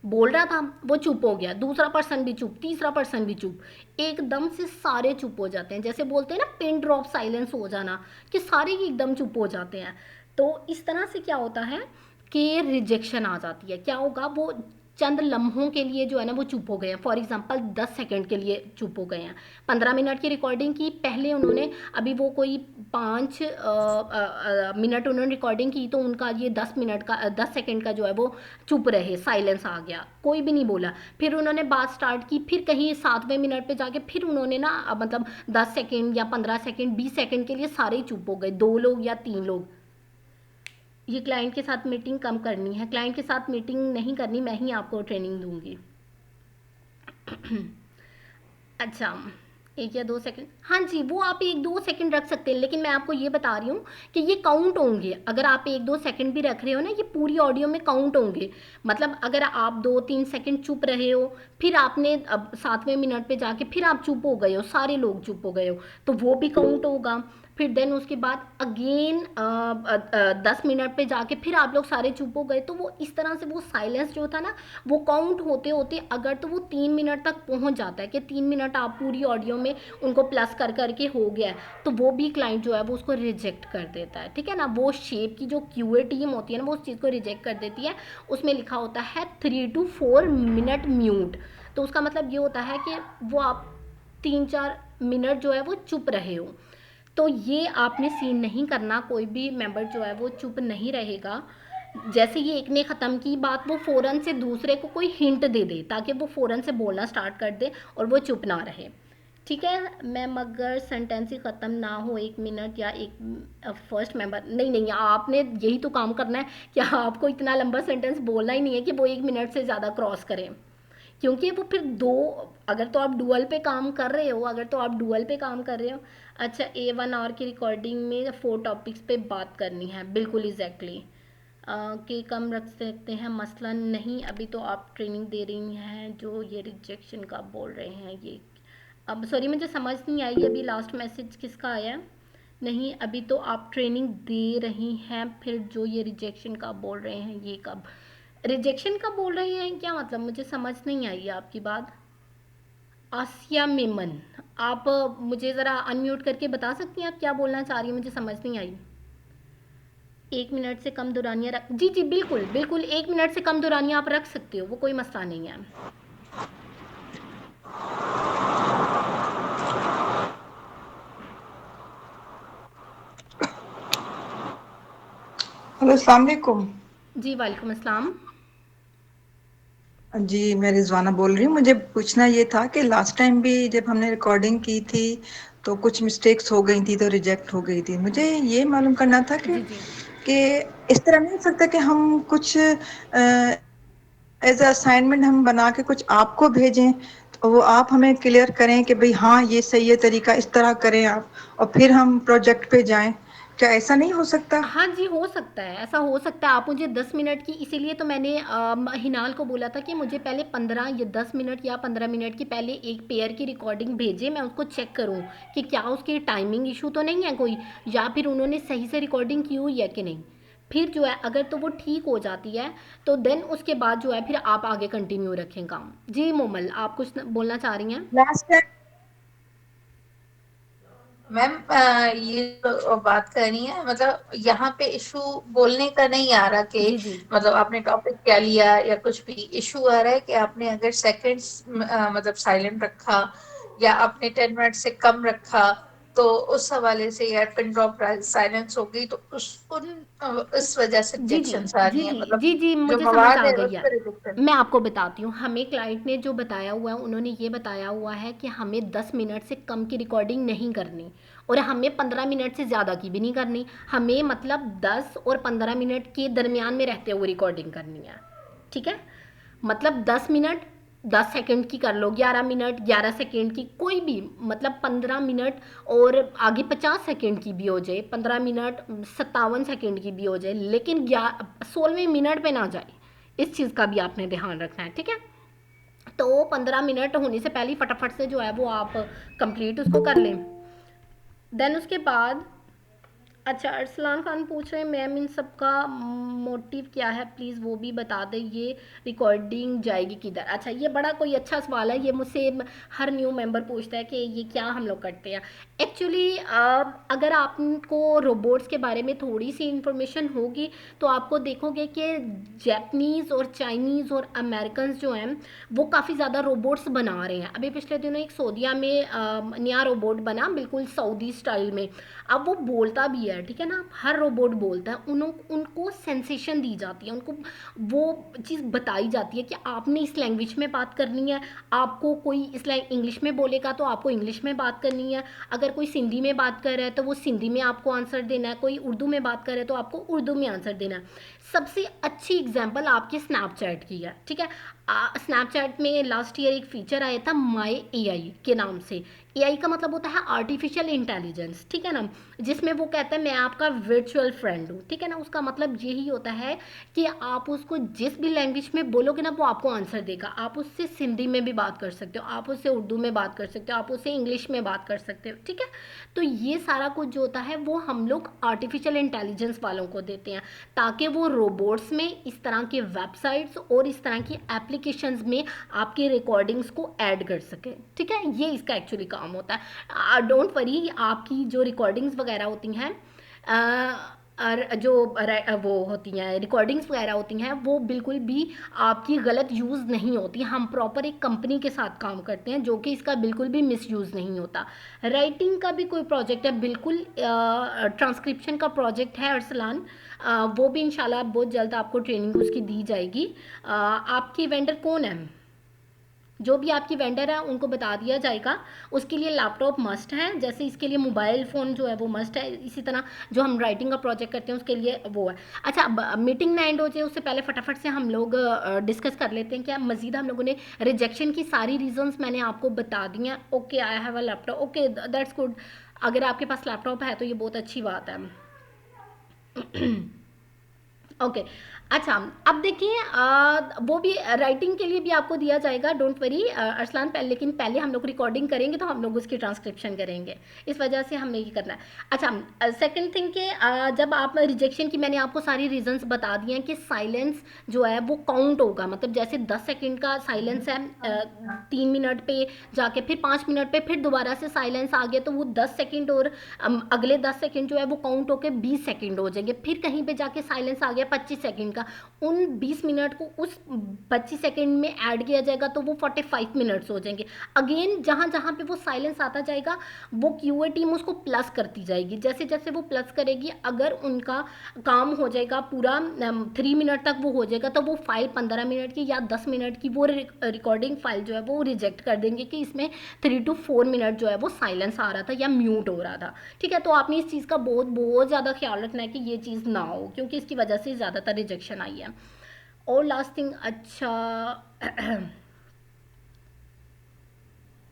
बोल रहा था वो चुप हो गया, दूसरा पर्सन भी चुप, तीसरा पर्सन भी चुप, एकदम से सारे चुप हो जाते हैं। जैसे बोलते हैं ना पिन ड्रॉप साइलेंस हो जाना, कि सारे ही एकदम चुप हो जाते हैं। तो इस तरह से क्या होता है कि रिजेक्शन आ जाती है। क्या होगा, वो चंद लम्हों के लिए जो है ना वो चुप हो गए हैं। फॉर एग्जांपल 10 सेकंड के लिए चुप हो गए हैं। 15 मिनट की रिकॉर्डिंग की, पहले उन्होंने अभी वो कोई 5 मिनट उन्होंने रिकॉर्डिंग की, तो उनका ये 10 मिनट का 10 सेकंड का जो है वो चुप रहे, साइलेंस आ गया, कोई भी नहीं बोला। फिर उन्होंने बात स्टार्ट की, फिर कहीं 7वें मिनट पे जाके फिर उन्होंने ना मतलब 10 सेकंड या 15 सेकंड 20 सेकंड के लिए सारे ही चुप हो गए, 2 लोग या 3 लोग। ये क्लाइंट के साथ मीटिंग कम करनी है, क्लाइंट के साथ मीटिंग नहीं करनी, मैं ही आपको ट्रेनिंग दूंगी। अच्छा, 1 या 2 सेकंड, हाँ जी, वो आप 1-2 सेकंड रख सकते हैं, लेकिन मैं आपको ये बता रही हूँ कि ये काउंट होंगे। अगर आप 1-2 सेकंड भी रख रहे हो ना, ये पूरी ऑडियो में काउंट होंगे। मतलब अगर आप 2-3 सेकंड चुप रहे हो, फिर आपने अब 7वें मिनट पे जाके फिर आप चुप हो गए हो, सारे लोग चुप हो गए हो, तो वो भी काउंट होगा। फिर देन उसके बाद अगेन 10 मिनट पे जाके फिर आप लोग सारे चुप हो गए, तो वो इस तरह से वो साइलेंस जो था ना वो काउंट होते होते अगर तो वो 3 मिनट तक पहुंच जाता है कि 3 मिनट आप पूरी ऑडियो में उनको प्लस कर करके हो गया है, तो वो भी क्लाइंट जो है वो उसको रिजेक्ट कर देता है, ठीक है ना। वो शेप की जो क्यूए टीम होती है ना, वो उस चीज़ को रिजेक्ट कर देती है। उसमें लिखा होता है 3 to 4 मिनट म्यूट, तो उसका मतलब ये होता है कि वो आप 3-4 मिनट जो है वो चुप रहे हो। तो ये आपने सीन नहीं करना, कोई भी मेंबर जो है वो चुप नहीं रहेगा। जैसे ही एक ने ख़त्म की बात, वो फ़ौरन से दूसरे को कोई हिंट दे दे ताकि वो फ़ौरन से बोलना स्टार्ट कर दे और वो चुप ना रहे, ठीक है। मैम अगर सेंटेंस ही ख़त्म ना हो 1 मिनट या एक फर्स्ट मेंबर, नहीं नहीं, आपने यही तो काम करना है कि आपको इतना लंबा सेंटेंस बोलना ही नहीं है कि वो 1 मिनट से ज़्यादा क्रॉस करें, क्योंकि वो फिर दो, अगर तो आप डुअल पे काम कर रहे हो, अगर तो आप डुअल पे काम कर रहे हो। अच्छा, A1 आवर की रिकॉर्डिंग में 4 टॉपिक्स पे बात करनी है, बिल्कुल एग्जैक्टली कि कम रख सकते हैं, मसलन नहीं। अभी तो आप ट्रेनिंग दे रही हैं, जो ये रिजेक्शन का बोल रहे हैं ये, अब सॉरी मुझे समझ नहीं आई अभी लास्ट मैसेज किसका आया। नहीं, अभी तो आप ट्रेनिंग दे रही हैं, फिर जो ये रिजेक्शन का बोल रहे हैं ये कब, रिजेक्शन का बोल रहे हैं क्या मतलब, मुझे समझ नहीं आई आपकी बात। आसिया मेमन, आप मुझे ज़रा अनम्यूट करके बता सकती हैं आप क्या बोलना चाह रही हैं, मुझे समझ नहीं आई। 1 मिनट से कम दुरानियाँ रख, जी जी बिल्कुल बिल्कुल, 1 मिनट से कम दुरानियाँ आप रख सकते हो, वो कोई मसला नहीं है। हेलो अस्सलाम वालेकुम। जी वालेकुम अस्सलाम। जी मैं रिजवाना बोल रही हूँ। मुझे पूछना ये था कि लास्ट टाइम भी जब हमने रिकॉर्डिंग की थी तो कुछ मिस्टेक्स हो गई थी तो रिजेक्ट हो गई थी। मुझे ये मालूम करना था जी जी कि इस तरह नहीं हो सकता कि हम कुछ एज असाइनमेंट हम बना के कुछ आपको भेजें तो वो आप हमें क्लियर करें कि भाई हाँ ये सही है तरीका, इस तरह करें आप, और फिर हम प्रोजेक्ट पे जाएं। क्या ऐसा नहीं हो सकता? हाँ जी, हो सकता है, ऐसा हो सकता है। आप मुझे 10 मिनट की, इसीलिए तो मैंने हिनाल को बोला था कि मुझे पहले 15 या 10 मिनट या 15 मिनट की पहले एक पेयर की रिकॉर्डिंग भेजें, मैं उसको चेक करूँ कि क्या उसकी टाइमिंग इशू तो नहीं है कोई, या फिर उन्होंने सही से रिकॉर्डिंग की हुई है कि नहीं। फिर जो है अगर तो वो ठीक हो जाती है तो देन उसके बाद जो है फिर आप आगे कंटिन्यू रखें काम। जी मोमल, आप कुछ बोलना चाह रही हैं? लास्ट टाइम मैम ये तो बात करनी है, मतलब यहाँ पे इशू बोलने का नहीं आ रहा कि जी जी मतलब आपने टॉपिक क्या लिया या कुछ भी। इशू आ रहा है कि आपने अगर सेकंड्स मतलब साइलेंट रखा या आपने 10 मिनट से कम रखा, तो उस हवाले से या पिन ड्रॉप साइलेंस हो गई, तो इस वजह से जी, जी। रिजेक्शंस आ जी, रही हैं, जी। मतलब जी, जी, जो मुझे समझ मवाद आ है गई उस है। पर रिजेक्शन। मैं आपको बताती हूँ, हमें क्लाइंट ने जो बताया हुआ है, उन्होंने ये बताया हुआ है कि हमें 10 मिनट से कम की रिकॉर्डिंग नहीं करनी और हमें 15 मिनट से ज़्यादा की भी नहीं करनी। हमें मतलब 10 और 15 मिनट के दरमियान में रहते हुए रिकॉर्डिंग करनी है, ठीक है? मतलब 10 मिनट 10 सेकंड की कर लो, 11 मिनट 11 सेकंड की, कोई भी, मतलब 15 मिनट और आगे 50 सेकंड की भी हो जाए, 15 मिनट 57 सेकंड की भी हो जाए, लेकिन 16वें मिनट पे ना जाए। इस चीज़ का भी आपने ध्यान रखना है, ठीक है? तो 15 मिनट होने से पहले ही फटाफट से जो है वो आप कंप्लीट उसको कर लें। देन उसके बाद अच्छा, अरसलान खान पूछ रहे हैं मैम इन सब का मोटिव क्या है, प्लीज़ वो भी बता दें, ये रिकॉर्डिंग जाएगी किधर। अच्छा, ये बड़ा कोई अच्छा सवाल है, ये मुझसे हर न्यू मेंबर पूछता है कि ये क्या हम लोग करते हैं। एक्चुअली अगर आपको रोबोट्स के बारे में थोड़ी सी इंफॉर्मेशन होगी तो आपको देखोगे कि जैपनीज़ और चाइनीज़ और अमेरिकन जो हैं वो काफ़ी ज़्यादा रोबोट्स बना रहे हैं। अभी पिछले दिनों एक सऊदीया में नया रोबोट बना बिल्कुल सऊदी स्टाइल में। अब वो बोलता भी है, ठीक है ना, हर रोबोट बोलता है, उनको सेंसेशन दी जाती है, उनको वो चीज़ बताई जाती है कि आपने इस लैंग्वेज में बात करनी है। आपको कोई इस इंग्लिश में बोलेगा तो आपको इंग्लिश में बात करनी है, अगर कोई सिंधी में बात कर रहा है तो वो सिंधी में आपको आंसर देना है, कोई उर्दू में बात कर रहा है तो आपको उर्दू में आंसर देना है। सबसे अच्छी एग्जाम्पल आपके स्नैपचैट की है, ठीक है? स्नैपचैट में लास्ट ईयर एक फीचर आया था माई एआई के नाम से। एआई का मतलब होता है आर्टिफिशियल इंटेलिजेंस, ठीक है ना, जिसमें वो कहता है मैं आपका वर्चुअल फ्रेंड हूँ, ठीक है ना। उसका मतलब यही होता है कि आप उसको जिस भी लैंग्वेज में बोलोगे ना वो आपको आंसर देगा। आप उससे सिंधी में भी बात कर सकते हो, आप उससे उर्दू में बात कर सकते हो, आप उससे इंग्लिश में बात कर सकते हो, ठीक है। तो ये सारा कुछ जो होता है वो हम लोग आर्टिफिशियल इंटेलिजेंस वालों को देते हैं, ताकि वो रोबोट्स में इस तरह के वेबसाइट्स और इस तरह की एप्लीकेशंस में आपकी रिकॉर्डिंग्स को ऐड कर सके, ठीक है। ये इसका एक्चुअली काम होता है। डोंट वरी, आपकी जो रिकॉर्डिंग्स वगैरह होती हैं और जो वो होती हैं रिकॉर्डिंग्स वगैरह होती हैं वो बिल्कुल भी आपकी गलत यूज़ नहीं होती। हम प्रॉपर एक कंपनी के साथ काम करते हैं जो कि इसका बिल्कुल भी मिसयूज़ नहीं होता। राइटिंग का भी कोई प्रोजेक्ट है, बिल्कुल ट्रांसक्रिप्शन का प्रोजेक्ट है अरसलान, वो भी इंशाल्लाह बहुत जल्द आपको ट्रेनिंग उसकी दी जाएगी। आपकी वेंडर कौन है? जो भी आपकी वेंडर है उनको बता दिया जाएगा। उसके लिए लैपटॉप मस्ट है, जैसे इसके लिए मोबाइल फ़ोन जो है वो मस्ट है, इसी तरह जो हम राइटिंग का प्रोजेक्ट करते हैं उसके लिए वो है। अच्छा, मीटिंग ना एंड हो जाए उससे पहले फटाफट से हम लोग डिस्कस कर लेते हैं क्या मज़ीद। हम लोगों ने रिजेक्शन की सारी रीजंस मैंने आपको बता दी हैं। Okay, I have a laptop, okay that's good. अगर आपके पास लैपटॉप है तो ये बहुत अच्छी बात है। ओके, अच्छा, अब देखिए वो भी राइटिंग के लिए भी आपको दिया जाएगा, डोंट वरी अरसलान। लेकिन पहले हम लोग रिकॉर्डिंग करेंगे तो हम लोग उसकी ट्रांसक्रिप्शन करेंगे, इस वजह से हमें ये करना है। अच्छा, सेकंड थिंग के जब आप रिजेक्शन की मैंने आपको सारी रीजंस बता दिए हैं कि साइलेंस जो है वो काउंट होगा, मतलब जैसे 10 सेकंड का साइलेंस है, 3 मिनट पे जाके फिर 5 मिनट पे फिर दोबारा से साइलेंस आ गया तो वो 10 सेकंड और अगले 10 सेकंड जो है वो काउंट होकर 20 सेकंड हो जाएंगे। फिर कहीं पे जाके साइलेंस आ गया 25 सेकंड का, उन 20 मिनट को उस 25 सेकंड में ऐड किया जाएगा तो वो 45 मिनट्स हो जाएंगे। अगेन जहाँ जहाँ पे वो साइलेंस आता जाएगा वो क्यूए टीम उसको प्लस करती जाएगी, जैसे जैसे वो प्लस करेगी, अगर उनका काम हो जाएगा पूरा 3 मिनट तक वो हो जाएगा तो वो फाइल 15 मिनट की या 10 मिनट की वो रिकॉर्डिंग फाइल जो है वो रिजेक्ट कर देंगे कि इसमें 3 to 4 मिनट जो है वो साइलेंस आ रहा था या म्यूट हो रहा था, ठीक है। तो आपने इस चीज़ का बहुत बहुत ज़्यादा ख्याल रखना है कि ये चीज़ ना हो, क्योंकि इसकी वजह से ज़्यादातर रिजेक्शन आई है। और लास्ट थिंग, अच्छा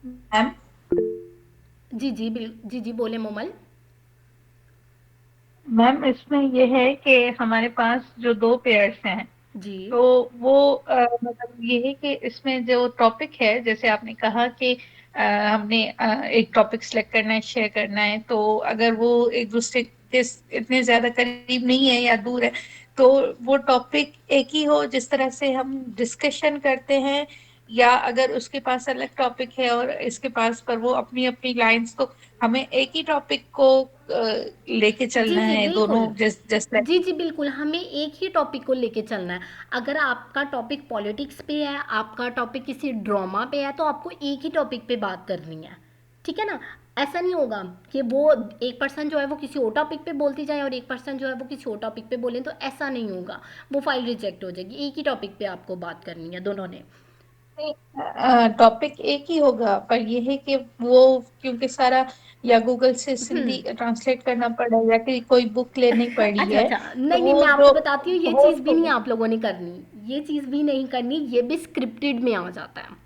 मैम जी जी जी जी बोले मोमल। मैम इसमें ये है कि हमारे पास जो 2 पेयर्स हैं, जी तो वो मतलब ये है कि इसमें जो टॉपिक है, जैसे आपने कहा कि हमने एक टॉपिक सिलेक्ट करना है, शेयर करना है, तो अगर वो एक दूसरे के इतने ज़्यादा करीब नहीं है या दूर है, तो वो टॉपिक एक ही हो जिस तरह से हम डिस्कशन करते हैं, या अगर उसके पास अलग टॉपिक है और इसके पास, पर वो अपनी-अपनी लाइन्स, तो हमें एक ही टॉपिक को लेके जी चलना जी है बिल्कुल। दोनों, जस्ट लाइक। जी जी बिल्कुल, हमें एक ही टॉपिक को लेके चलना है। अगर आपका टॉपिक पॉलिटिक्स पे है, आपका टॉपिक किसी ड्रामा पे है, तो आपको एक ही टॉपिक पे बात करनी है, ठीक है ना। ऐसा नहीं होगा कि वो एक पर्सन जो है वो किसी और टॉपिक पे बोलती जाए और एक पर्सन जो है वो किसी और टॉपिक पे बोले, तो ऐसा नहीं होगा, वो फाइल रिजेक्ट हो जाएगी। एक ही टॉपिक पे आपको बात करनी है दोनों ने। टॉपिक एक ही होगा, पर ये है कि वो क्योंकि सारा या गूगल से सिंधी ट्रांसलेट करना पड़ा या कि कोई बुक लेनी पड़ी अच्छा है, अच्छा, तो नहीं नहीं, वो मैं आपको जो बताती हूँ, ये हो चीज़ भी नहीं आप लोगों ने करनी, ये चीज़ भी नहीं करनी, ये भी स्क्रिप्टेड में आ जाता है।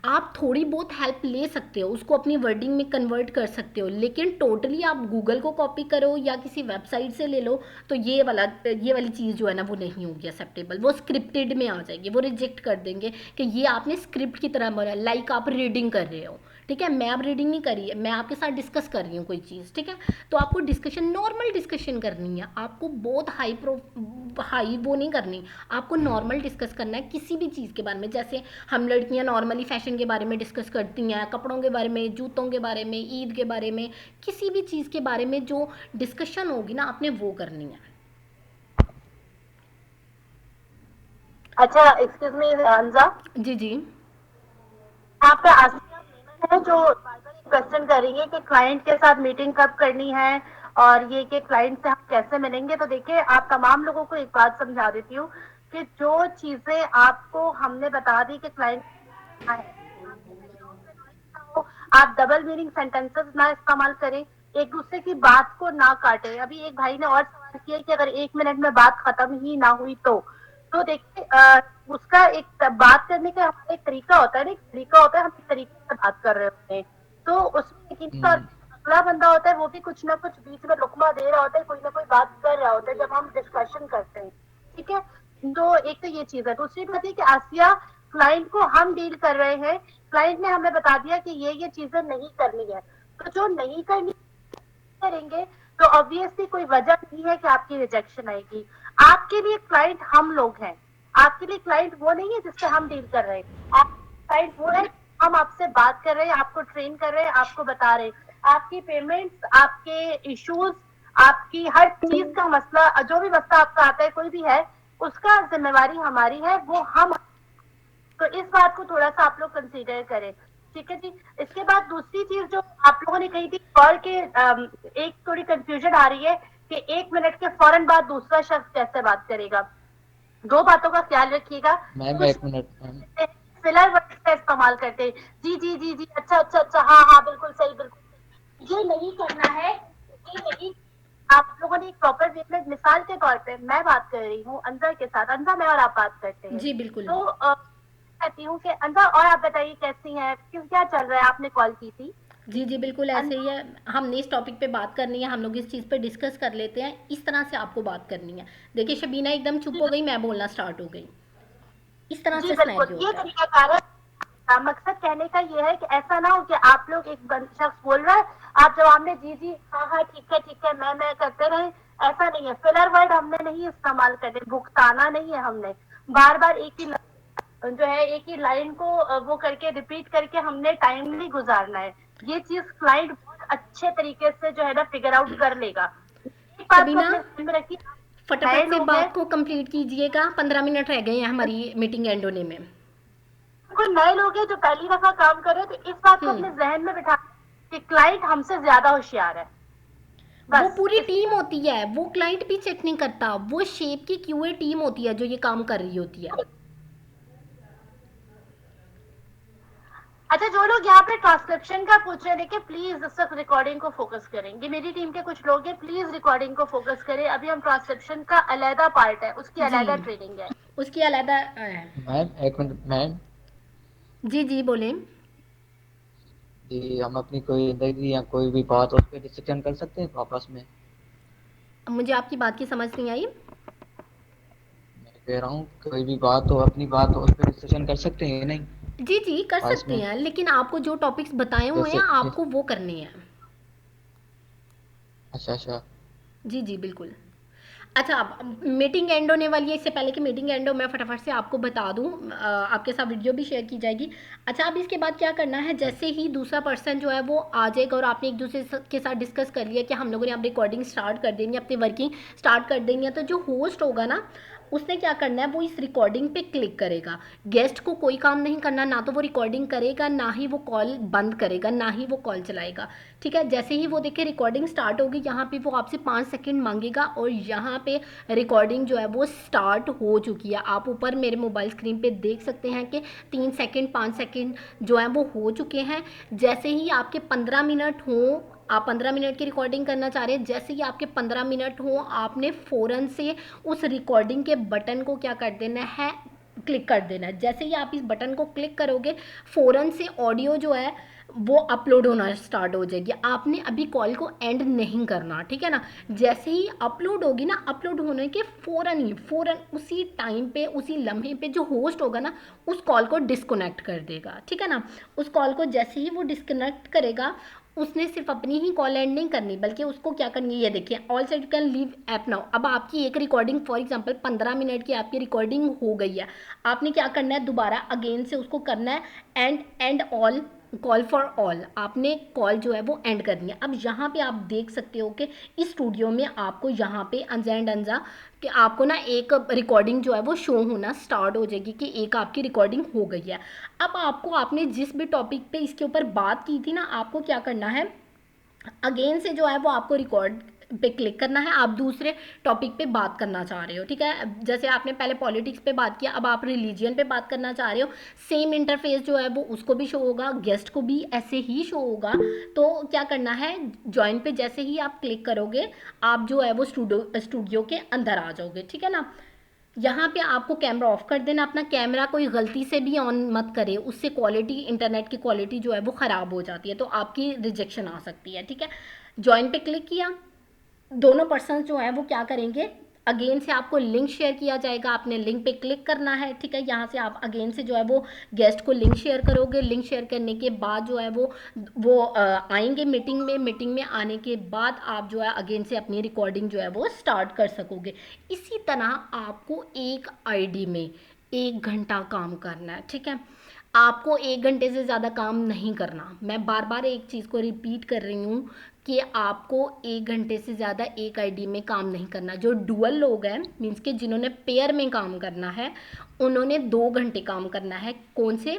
आप थोड़ी बहुत हेल्प ले सकते हो, उसको अपनी वर्डिंग में कन्वर्ट कर सकते हो, लेकिन टोटली आप गूगल को कॉपी करो या किसी वेबसाइट से ले लो, तो ये वाली चीज़ जो है ना वो नहीं होगी एक्सेप्टेबल, वो स्क्रिप्टेड में आ जाएगी, वो रिजेक्ट कर देंगे कि ये आपने स्क्रिप्ट की तरह बोला, लाइक आप रीडिंग कर रहे हो, ठीक है। मैं अब रीडिंग नहीं कर रही है, मैं आपके साथ डिस्कस कर रही हूँ कोई चीज़, ठीक है। तो आपको डिस्कशन, नॉर्मल डिस्कशन करनी है, आपको बहुत हाई वो नहीं करनी, आपको नॉर्मल डिस्कस करना है किसी भी चीज़ के बारे में। जैसे हम लड़कियां नॉर्मली फैशन के बारे में डिस्कस करती हैं, कपड़ों के बारे में, जूतों के बारे में, ईद के बारे में, किसी भी चीज़ के बारे में जो डिस्कशन होगी ना, आपने वो करनी है। अच्छा, एक्सक्यूज मी अंजा, जी जी यहाँ पे आसिया मेमन है जो बार बार एक क्वेश्चन करेंगे कि क्लाइंट के साथ मीटिंग कब करनी है और ये कि क्लाइंट से हम कैसे मिलेंगे। तो देखिए, आप तमाम लोगों को एक बात समझा देती हूँ कि जो चीजें आपको हमने बता दी कि क्लाइंट है, आप डबल मीनिंग सेंटेंसेस ना इस्तेमाल करें, एक दूसरे की बात को ना काटे। अभी एक भाई ने और सवाल किया कि अगर 1 मिनट में बात खत्म ही ना हुई तो देखिए, उसका एक बात करने का हमारा एक तरीका होता है ना, एक तरीका होता है, हम एक तरीके से बात कर रहे होते हैं, तो उसमें यकीनी तौर पर अगला बंदा होता है वो भी कुछ ना कुछ बीच में रुकमा दे रहा होता है, कोई ना कोई बात कर रहा होता है जब हम डिस्कशन करते हैं, ठीक है। तो एक तो ये चीज है। दूसरी बात है कि आसिया, क्लाइंट को हम डील कर रहे हैं, क्लाइंट ने हमें बता दिया कि ये चीजें नहीं करनी है, तो जो नहीं करनी करेंगे तो ऑब्वियसली कोई वजह नहीं है कि आपकी रिजेक्शन आएगी। आपके लिए क्लाइंट हम लोग हैं, आपके लिए क्लाइंट वो नहीं है जिससे हम डील कर रहे हैं। आप क्लाइंट वो है, हम आपसे बात कर रहे हैं, आपको ट्रेन कर रहे हैं, आपको बता रहे हैं आपकी पेमेंट्स, आपके इश्यूज, आपकी हर चीज का मसला, जो भी मसला आपका आता है कोई भी है, उसका जिम्मेवारी हमारी है, वो हम। तो इस बात को थोड़ा सा आप लोग कंसीडर करें, ठीक है जी। इसके बाद दूसरी चीज जो आप लोगों ने कही थी कॉल के, एक थोड़ी कंफ्यूजन आ रही है कि 1 मिनट के फौरन बाद दूसरा शख्स कैसे बात करेगा। दो बातों का ख्याल रखिएगा। मैम कुछ 1 मिनट। फिलर वर्ड का इस्तेमाल करते हैं, जी जी जी जी, अच्छा अच्छा अच्छा, हाँ हाँ, बिल्कुल सही, बिल्कुल सही। ये नहीं करना है, ये नहीं। आप लोगों ने एक प्रॉपर वे में, मिसाल के तौर पे मैं बात कर रही हूँ अंजर के साथ, अंजर मैं और आप बात करते हैं, जी बिल्कुल। तो कहती हूँ कि अंजर, और आप बताइए कैसी हैं, क्या चल रहा है, आपने कॉल की थी। जी जी बिल्कुल, ऐसे ही है, हमने इस टॉपिक पे बात करनी है, हम लोग इस चीज़ पे डिस्कस कर लेते हैं, इस तरह से आपको बात करनी है। देखिए शबीना एकदम चुप हो गई, मैं बोलना स्टार्ट हो गई, इस तरह जी से बिल्कुल, सिनेरियो ये होता है। तरीकाकार है। मकसद कहने का ये है कि ऐसा ना हो कि आप लोग, एक शख्स बोल रहा है, आप जवाब में जी जी हाँ हाँ ठीक है मैं करते रहे। ऐसा नहीं है, फिलर वर्ड हमने नहीं इस्तेमाल करने, भुगताना नहीं है हमने, बार बार एक ही जो है एक ही लाइन को वो करके रिपीट करके हमने टाइम नहीं गुजारना है। ये चीज क्लाइंट बहुत अच्छे तरीके से जो है ना फिगर आउट कर लेगा। एक बात को शबीना अपने ध्यान में रखिए, नए फटाफट से लोग हैं, बात को कंप्लीट कीजिएगा, 15 मिनट रह गए हैं हमारी मीटिंग एंड होने में। कोई नए लोग हैं जो पहली दफा काम कर रहे हैं, तो इस बात को अपने जहन में बिठा कि क्लाइंट हमसे ज्यादा होशियार है। वो बस पूरी टीम होती है, वो क्लाइंट भी चेक नहीं करता, वो शेप की क्यूए टीम होती है जो ये काम कर रही होती है। अच्छा, जो लोग यहाँ पे ट्रांसक्रिप्शन का पूछ रहे हैं, देखिए प्लीज इस वक्त रिकॉर्डिंग को फोकस करेंगे, मेरी टीम के कुछ लोग हैं, प्लीज रिकॉर्डिंग को फोकस करें। अभी हम ट्रांसक्रिप्शन का अलहदा पार्ट है, उसकी अलहदा ट्रेनिंग है। उसकी अलहदा मैम 1 मिनट मैम। जी जी बोले। जी हम अपनी कोई जिंदगी या कोई भी बात उस पर डिस्कशन कर सकते हैं आपस में। मुझे आपकी बात की समझ नहीं आई। मैं कह रहा हूँ कोई भी बात हो, अपनी बात हो, उस पर डिस्कशन कर सकते हैं नहीं? जी जी कर पास सकते में हैं, लेकिन आपको जो टॉपिक्स बताए हुए हैं जैसे आपको वो करने हैं। अच्छा अच्छा। जी जी बिल्कुल। अच्छा, अब मीटिंग एंड होने वाली है, इससे पहले कि मीटिंग एंड हो मैं फटाफट से आपको बता दूं, आपके साथ वीडियो भी शेयर की जाएगी। अच्छा, अब इसके बाद क्या करना है, जैसे ही दूसरा पर्सन जो है वो आ जाएगा और आपने एक दूसरे के साथ डिस्कस कर लिया कि हम लोगों ने अब रिकॉर्डिंग स्टार्ट कर देनी है, अपनी वर्किंग स्टार्ट कर देनी है, तो जो होस्ट होगा ना उसने क्या करना है, वो इस रिकॉर्डिंग पे क्लिक करेगा। गेस्ट को कोई काम नहीं करना, ना तो वो रिकॉर्डिंग करेगा, ना ही वो कॉल बंद करेगा, ना ही वो कॉल चलाएगा। ठीक है, जैसे ही वो देखिए रिकॉर्डिंग स्टार्ट होगी, यहाँ पे वो आपसे 5 सेकंड मांगेगा और यहाँ पे रिकॉर्डिंग जो है वो स्टार्ट हो चुकी है। आप ऊपर मेरे मोबाइल स्क्रीन पे देख सकते हैं कि 3 सेकंड 5 सेकंड जो है वो हो चुके हैं। जैसे ही आपके 15 मिनट हों, आप 15 मिनट की रिकॉर्डिंग करना चाह रहे हैं, जैसे ही आपके 15 मिनट हों आपने फ़ौरन से उस रिकॉर्डिंग के बटन को क्या कर देना है, क्लिक कर देना है। जैसे ही आप इस बटन को क्लिक करोगे फ़ौरन से ऑडियो जो है वो अपलोड होना स्टार्ट हो जाएगी। आपने अभी कॉल को एंड नहीं करना, ठीक है ना। जैसे ही अपलोड होगी ना, अपलोड होने के फ़ौरन उसी टाइम पे, उसी लम्हे पे जो होस्ट होगा ना उस कॉल को डिस्कनेक्ट कर देगा, ठीक है ना। उस कॉल को जैसे ही वो डिस्कनेक्ट करेगा, उसने सिर्फ अपनी ही कॉल एंड नहीं करनी, बल्कि उसको क्या करनी है, ये देखिए all set you can leave app now. अब आपकी एक रिकॉर्डिंग फॉर एग्जांपल 15 मिनट की आपकी रिकॉर्डिंग हो गई है, आपने क्या करना है, दोबारा अगेन से उसको करना है and all call for all, आपने कॉल जो है वो एंड करनी है। अब यहाँ पे आप देख सकते हो कि इस स्टूडियो में आपको यहाँ पे अंजा एंड अंजा कि आपको ना एक रिकॉर्डिंग जो है वो शो होना स्टार्ट हो जाएगी कि एक आपकी रिकॉर्डिंग हो गई है। अब आपको, आपने जिस भी टॉपिक पे इसके ऊपर बात की थी ना, आपको क्या करना है, अगेन से जो है वो आपको रिकॉर्ड पे क्लिक करना है। आप दूसरे टॉपिक पे बात करना चाह रहे हो, ठीक है। जैसे आपने पहले पॉलिटिक्स पे बात किया, अब आप रिलीजियन पे बात करना चाह रहे हो, सेम इंटरफेस जो है वो उसको भी शो होगा, गेस्ट को भी ऐसे ही शो होगा। तो क्या करना है, ज्वाइन पे जैसे ही आप क्लिक करोगे आप जो है वो स्टूडियो के अंदर आ जाओगे, ठीक है ना। यहाँ पे आपको कैमरा ऑफ कर देना, अपना कैमरा कोई गलती से भी ऑन मत करे, उससे क्वालिटी, इंटरनेट की क्वालिटी जो है वो ख़राब हो जाती है, तो आपकी रिजेक्शन आ सकती है, ठीक है। ज्वाइन पे क्लिक किया, दोनों पर्सन जो है वो क्या करेंगे, अगेन से आपको लिंक शेयर किया जाएगा, आपने लिंक पे क्लिक करना है, ठीक है। यहाँ से आप अगेन से जो है वो गेस्ट को लिंक शेयर करोगे, लिंक शेयर करने के बाद जो है वो आएंगे मीटिंग में, मीटिंग में आने के बाद आप जो है अगेन से अपनी रिकॉर्डिंग जो है वो स्टार्ट कर सकोगे। इसी तरह आपको एक आईडी में 1 घंटा काम करना है, ठीक है। आपको 1 घंटे से ज़्यादा काम नहीं करना। मैं बार बार एक चीज़ को रिपीट कर रही हूँ कि आपको 1 घंटे से ज़्यादा एक आईडी में काम नहीं करना। जो डुअल लोग हैं, मीन्स के जिन्होंने पेयर में काम करना है, उन्होंने 2 घंटे काम करना है। कौन से?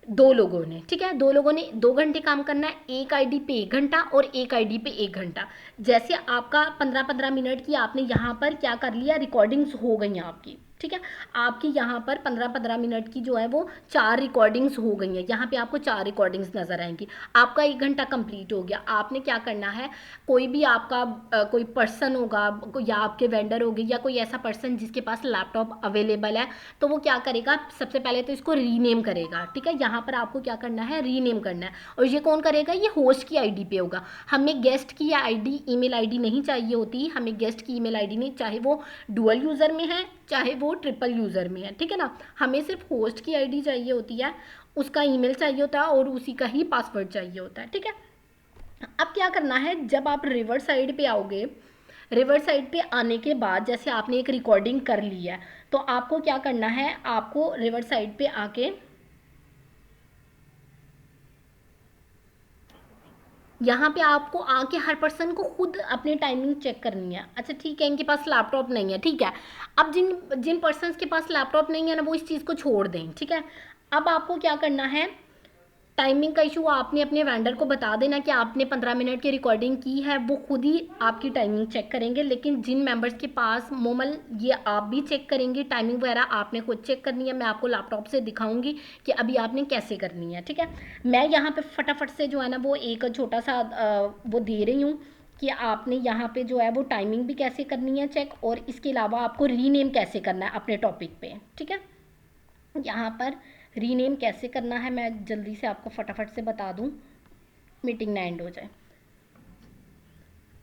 2 लोगों ने, ठीक है। 2 लोगों ने 2 घंटे काम करना है, एक आईडी पे 1 घंटा और एक आईडी पे 1 घंटा। जैसे आपका 15-15 मिनट की आपने यहाँ पर क्या कर लिया, रिकॉर्डिंग्स हो गई हैं आपकी, ठीक है। आपकी यहाँ पर 15-15 मिनट की जो है वो 4 रिकॉर्डिंग्स हो गई हैं, यहाँ पे आपको 4 रिकॉर्डिंग्स नज़र आएंगी। आपका 1 घंटा कंप्लीट हो गया। आपने क्या करना है, कोई भी आपका कोई पर्सन होगा या आपके वेंडर होगी या कोई ऐसा पर्सन जिसके पास लैपटॉप अवेलेबल है, तो वो क्या करेगा, सबसे पहले तो इसको रीनेम करेगा, ठीक है। यहाँ पर आपको क्या करना है, रीनेम करना है। और ये कौन करेगा, ये होस्ट की आईडी पे होगा। हमें गेस्ट की आईडी, ईमेल आईडी नहीं चाहिए होती, हमें गेस्ट की ईमेल आईडी नहीं, चाहे वो डुअल यूज़र में है चाहे वो ट्रिपल यूज़र में है, ठीक है ना। हमें सिर्फ होस्ट की आईडी चाहिए होती है, उसका ईमेल चाहिए होता है और उसी का ही पासवर्ड चाहिए होता है, ठीक है। अब क्या करना है, जब आप रिवर साइड पे आओगे, रिवर साइड पे आने के बाद जैसे आपने एक रिकॉर्डिंग कर ली है, तो आपको क्या करना है, आपको रिवर साइड पे आके यहाँ पे आपको आके हर पर्सन को खुद अपनी टाइमिंग चेक करनी है। अच्छा ठीक है, इनके पास लैपटॉप नहीं है, ठीक है। अब जिन जिन पर्सन्स के पास लैपटॉप नहीं है ना, वो इस चीज़ को छोड़ दें, ठीक है। अब आपको क्या करना है, टाइमिंग का इशू आपने अपने वेंडर को बता देना कि आपने 15 मिनट की रिकॉर्डिंग की है, वो खुद ही आपकी टाइमिंग चेक करेंगे। लेकिन जिन मेंबर्स के पास मोमल, ये आप भी चेक करेंगे, टाइमिंग वगैरह आपने खुद चेक करनी है। मैं आपको लैपटॉप से दिखाऊंगी कि अभी आपने कैसे करनी है, ठीक है। मैं यहाँ पे फटाफट से जो है ना वो एक छोटा सा वो दे रही हूँ कि आपने यहाँ पे जो है वो टाइमिंग भी कैसे करनी है चेक, और इसके अलावा आपको रीनेम कैसे करना है अपने टॉपिक पे, ठीक है। यहाँ पर रीनेम कैसे करना है मैं जल्दी से आपको फटाफट से बता दूँ, मीटिंग ना एंड हो जाए।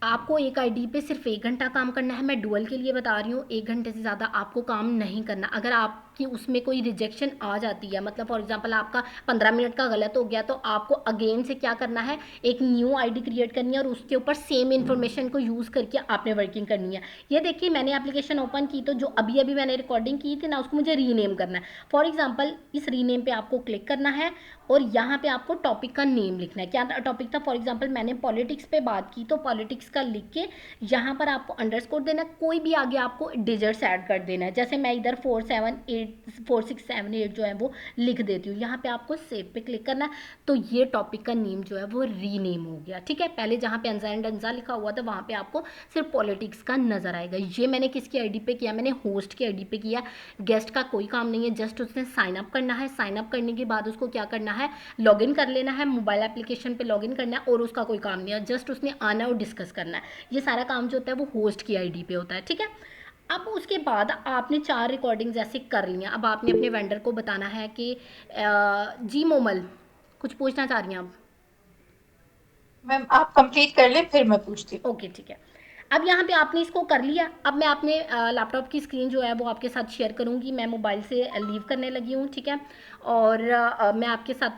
आपको एक आईडी पे सिर्फ 1 घंटा काम करना है। मैं डुअल के लिए बता रही हूँ, 1 घंटे से ज़्यादा आपको काम नहीं करना। अगर आपकी उसमें कोई रिजेक्शन आ जाती है, मतलब फॉर एग्जांपल आपका 15 मिनट का गलत हो गया, तो आपको अगेन से क्या करना है, एक न्यू आईडी क्रिएट करनी है और उसके ऊपर सेम इन्फॉर्मेशन को यूज़ करके आपने वर्किंग करनी है। ये देखिए मैंने एप्लीकेशन ओपन की, तो जो अभी अभी मैंने रिकॉर्डिंग की थी ना, उसको मुझे रीनेम करना है। फॉर एग्जाम्पल इस रीनेम पे आपको क्लिक करना है और यहाँ पे आपको टॉपिक का नेम लिखना है। क्या टॉपिक था, फॉर एग्जांपल मैंने पॉलिटिक्स पे बात की, तो पॉलिटिक्स का लिख के यहाँ पर आपको अंडरस्कोर देना है। कोई भी आगे आपको डिजिट्स ऐड कर देना है। जैसे मैं इधर 4678 जो है वो लिख देती हूँ। यहाँ पे आपको सेव पे क्लिक करना है, तो ये टॉपिक का नेम जो है वो रीनेम हो गया। ठीक है, पहले जहाँ पे अंजा एंड अंजा लिखा हुआ था वहाँ पे आपको सिर्फ पॉलिटिक्स का नजर आएगा। ये मैंने किसकी आईडी पे किया, मैंने होस्ट की आईडी पे किया। गेस्ट का कोई काम नहीं है, जस्ट उसने साइन अप करना है। साइन अप करने के बाद उसको क्या करना है, लॉगिन कर लेना है, मोबाइल एप्लीकेशन पे लॉगिन करना है और उसका कोई काम नहीं है, जस्ट उसने आना और डिस्कस करना है। ये सारा काम जो होता है वो होस्ट की आईडी पे होता है। ठीक है, अब उसके बाद आपने 4 रिकॉर्डिंग्स ऐसे कर लिया। अब आपने अपने वेंडर को बताना है कि जी मोमल कुछ पूछना चाह रही हैं आप? मैम आप कंप्लीट कर ले फिर मैं पूछती हूँ। ओके ठीक है। अब यहाँ पे आपने इसको कर लिया। अब मैं अपने लैपटॉप की स्क्रीन जो है वो आपके साथ शेयर करूँगी। मैं मोबाइल से लीव करने लगी हूँ। ठीक है, और मैं आपके साथ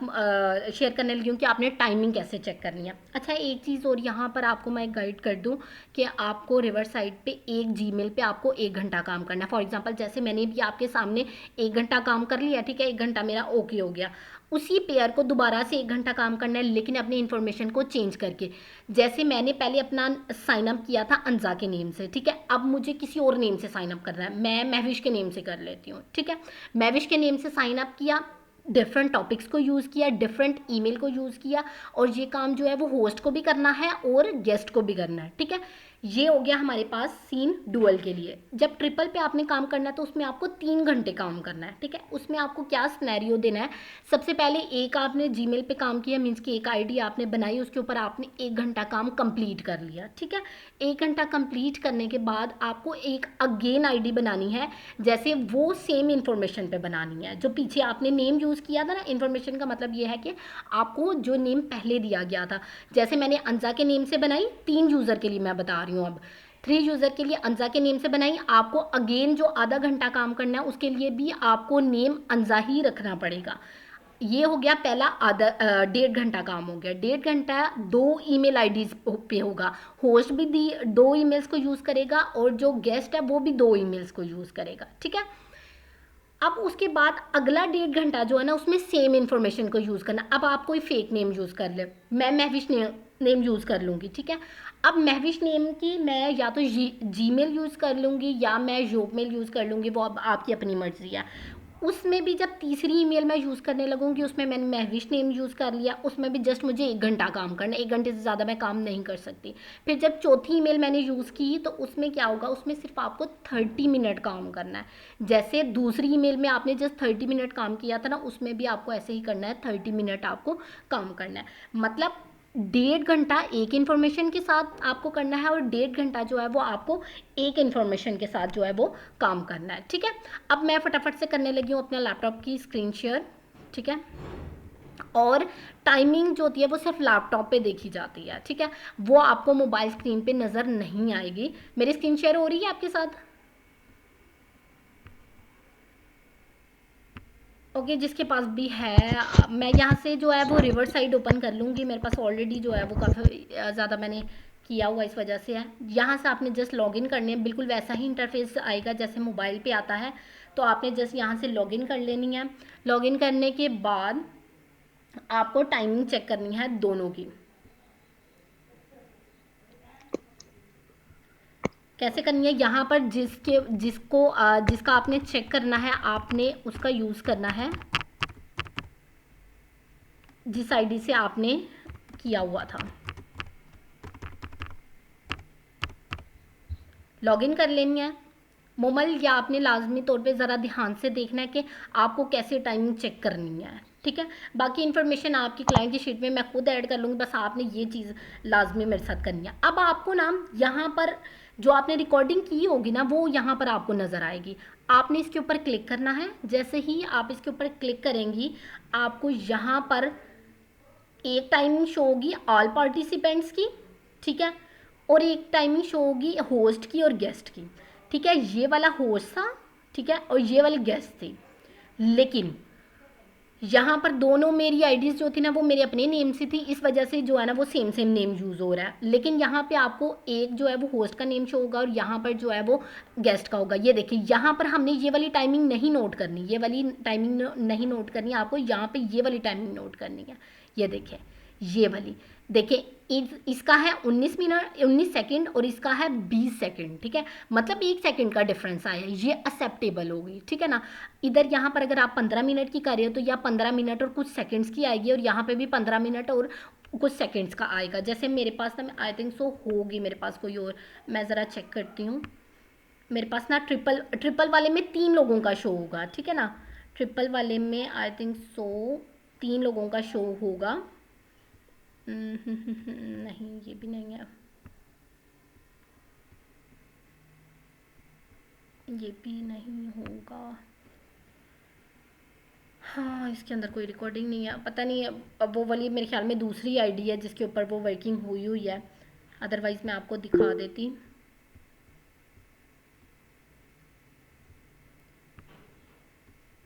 शेयर करने लगी हूँ कि आपने टाइमिंग कैसे चेक करनी है। अच्छा, एक चीज़ और यहाँ पर आपको मैं गाइड कर दूँ कि आपको रिवर साइड पे एक जीमेल पे आपको 1 घंटा काम करना है। फॉर एग्जांपल जैसे मैंने भी आपके सामने 1 घंटा काम कर लिया। ठीक है, 1 घंटा मेरा ओके हो गया। उसी पेयर को दोबारा से 1 घंटा काम करना है, लेकिन अपनी इन्फॉर्मेशन को चेंज करके। जैसे मैंने पहले अपना साइन अप किया था अंजा के नेम से। ठीक है, अब मुझे किसी और नेम से साइन अप करना है। मैं महविश के नेम से कर लेती हूँ। ठीक है, महविश के नेम से साइन अप किया, डिफरेंट टॉपिक्स को यूज़ किया, डिफरेंट ईमेल को यूज़ किया, और ये काम जो है वो होस्ट को भी करना है और गेस्ट को भी करना है। ठीक है, ये हो गया हमारे पास सीन डुअल के लिए। जब ट्रिपल पे आपने काम करना है तो उसमें आपको 3 घंटे काम करना है। ठीक है, उसमें आपको क्या सिनेरियो देना है, सबसे पहले एक आपने जीमेल पे काम किया, मीन्स कि एक आईडी आपने बनाई, उसके ऊपर आपने 1 घंटा काम कंप्लीट कर लिया। ठीक है, 1 घंटा कंप्लीट करने के बाद आपको एक अगेन आईडी बनानी है, जैसे वो सेम इन्फॉर्मेशन पे बनानी है जो पीछे आपने नेम यूज़ किया था ना। इन्फॉर्मेशन का मतलब ये है कि आपको जो नेम पहले दिया गया था, जैसे मैंने अंजा के नेम से बनाई, 3 यूज़र के लिए मैं बता रही हूँ, अब 3 यूज़र के लिए अंजा के नेम से बनाई। आपको अगेन जो आधा घंटा काम करना है उसके लिए भी आपको नेम अंजा ही रखना पड़ेगा। ये हो गया पहला आधा 1.5 घंटा काम हो गया। 1.5 घंटा 2 ईमेल आईडीज पे होगा। होस्ट भी 2 ईमेल्स को यूज़ करेगा और जो गेस्ट है वो भी 2 ईमेल्स को यूज़ करेगा। ठीक है, अब उसके बाद अगला 1.5 घंटा जो है ना उसमें सेम इन्फॉर्मेशन को यूज़ करना। अब आप कोई फेक नेम यूज़ कर ले, मैं महविश नेम यूज़ कर लूँगी। ठीक है, अब महविश नेम की मैं या तो जीमेल यूज़ कर लूँगी या मैं जोबमेल यूज़ कर लूँगी, वो अब आपकी अपनी मर्जी है। उसमें भी जब तीसरी ईमेल मैं यूज़ करने लगूँगी उसमें मैंने महविश नेम यूज़ कर लिया, उसमें भी जस्ट मुझे 1 घंटा काम करना है, 1 घंटे से ज़्यादा मैं काम नहीं कर सकती। फिर जब चौथी ईमेल मैंने यूज़ की तो उसमें क्या होगा, उसमें सिर्फ आपको 30 मिनट काम करना है। जैसे दूसरी ईमेल में आपने जस्ट 30 मिनट काम किया था ना, उसमें भी आपको ऐसे ही करना है, 30 मिनट आपको काम करना है। मतलब 1.5 घंटा एक इन्फॉर्मेशन के साथ आपको करना है और 1.5 घंटा जो है वो आपको एक इन्फॉर्मेशन के साथ जो है वो काम करना है। ठीक है, अब मैं फटाफट से करने लगी हूँ अपने लैपटॉप की स्क्रीन शेयर। ठीक है, और टाइमिंग जो होती है वो सिर्फ लैपटॉप पे देखी जाती है। ठीक है, वो आपको मोबाइल स्क्रीन पे नज़र नहीं आएगी। मेरी स्क्रीन शेयर हो रही है आपके साथ? ओके, जिसके पास भी है, मैं यहाँ से जो है वो रिवर साइड ओपन कर लूँगी। मेरे पास ऑलरेडी जो है वो काफ़ी ज़्यादा मैंने किया हुआ इस वजह से है। यहाँ से आपने जस्ट लॉगिन करने है, बिल्कुल वैसा ही इंटरफेस आएगा जैसे मोबाइल पे आता है। तो आपने जस्ट यहाँ से लॉगिन कर लेनी है। लॉगिन करने के बाद आपको टाइमिंग चेक करनी है दोनों की। कैसे करनी है, यहाँ पर जिसका आपने चेक करना है, आपने उसका यूज़ करना है जिस आईडी से आपने किया हुआ था। लॉगिन कर लेनी है। मोमल, या आपने लाजमी तौर पे ज़रा ध्यान से देखना है कि आपको कैसे टाइमिंग चेक करनी है। ठीक है, बाकी इन्फॉर्मेशन आपकी क्लाइंट की शीट में मैं खुद ऐड कर लूँगी, बस आपने ये चीज़ लाजमी मेरे साथ करनी है। अब आपको ना यहाँ पर जो आपने रिकॉर्डिंग की होगी ना वो यहाँ पर आपको नज़र आएगी। आपने इसके ऊपर क्लिक करना है। जैसे ही आप इसके ऊपर क्लिक करेंगी आपको यहाँ पर एक टाइमिंग शो होगी ऑल पार्टिसिपेंट्स की। ठीक है, और एक टाइमिंग शो होगी होस्ट की और गेस्ट की, ठीक है। ये वाला होस्ट था, ठीक है, और ये वाली गेस्ट थी। लेकिन यहाँ पर दोनों मेरी आईडीज़ जो थी ना वो मेरे अपने नेम से थी, इस वजह से जो है ना वो सेम सेम नेम यूज़ हो रहा है। लेकिन यहाँ पे आपको एक जो है वो होस्ट का नेम शो होगा और यहाँ पर जो है वो गेस्ट का होगा। ये देखिए यहाँ पर हमने ये वाली टाइमिंग नहीं नोट करनी, ये वाली टाइमिंग नहीं नोट करनी, आपको यहाँ पे ये वाली टाइमिंग नोट करनी है। ये देखिए ये वाली, देखिए इसका है 19 मिनट 19 सेकंड और इसका है 20 सेकंड, ठीक है। मतलब 1 सेकंड का डिफरेंस आया, ये एक्सेप्टेबल होगी, ठीक है ना। इधर यहाँ पर अगर आप 15 मिनट की कर रहे हो तो या 15 मिनट और कुछ सेकंड्स की आएगी, और यहाँ पे भी 15 मिनट और कुछ सेकंड्स का आएगा। जैसे मेरे पास ना आई थिंक सो होगी मेरे पास कोई और, मैं ज़रा चेक करती हूँ। मेरे पास ना ट्रिपल वाले में 3 लोगों का शो होगा, ठीक है ना। ट्रिपल वाले में आई थिंक सो 3 लोगों का शो होगा। नहीं ये भी नहीं है, ये भी नहीं होगा। हाँ इसके अंदर कोई रिकॉर्डिंग नहीं है, पता नहीं। अब वो वाली मेरे ख्याल में दूसरी आईडी है जिसके ऊपर वो वर्किंग हुई हुई है, अदरवाइज़ मैं आपको दिखा देती।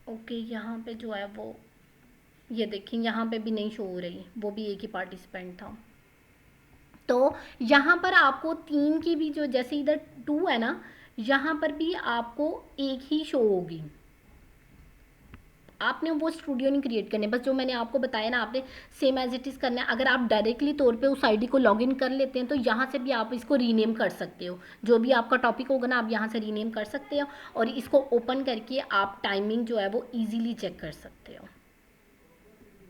ओके यहाँ पे जो है वो ये देखिए यहाँ पे भी नहीं शो हो रही, वो भी एक ही पार्टिसिपेंट था। तो यहाँ पर आपको 3 की भी जो, जैसे इधर 2 है ना, यहाँ पर भी आपको एक ही शो होगी। आपने वो स्टूडियो नहीं क्रिएट करने, बस जो मैंने आपको बताया ना आपने सेम एज इट इज़ करना है। अगर आप डायरेक्टली तौर पे उस आईडी को लॉगिन कर लेते हैं तो यहाँ से भी आप इसको रीनेम कर सकते हो। जो भी आपका टॉपिक होगा ना आप यहाँ से रीनेम कर सकते हो, और इसको ओपन करके आप टाइमिंग जो है वो ईजीली चेक कर सकते हो।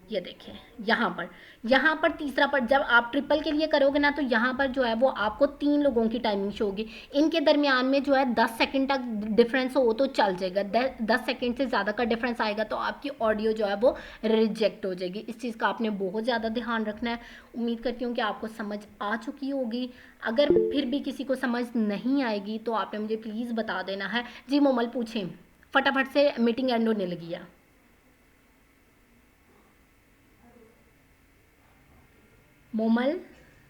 ये देखें यहाँ पर तीसरा पर जब आप ट्रिपल के लिए करोगे ना तो यहाँ पर जो है वो आपको 3 लोगों की टाइमिंग शो होगी। इनके दरमियान में जो है 10 सेकंड तक डिफरेंस हो तो चल जाएगा, 10 सेकंड से ज़्यादा का डिफरेंस आएगा तो आपकी ऑडियो जो है वो रिजेक्ट हो जाएगी। इस चीज़ का आपने बहुत ज़्यादा ध्यान रखना है। उम्मीद करती हूँ कि आपको समझ आ चुकी होगी। अगर फिर भी किसी को समझ नहीं आएगी तो आपने मुझे प्लीज़ बता देना है। जी मोमल पूछें, फटाफट से मीटिंग एंड होने लगी है। मोमल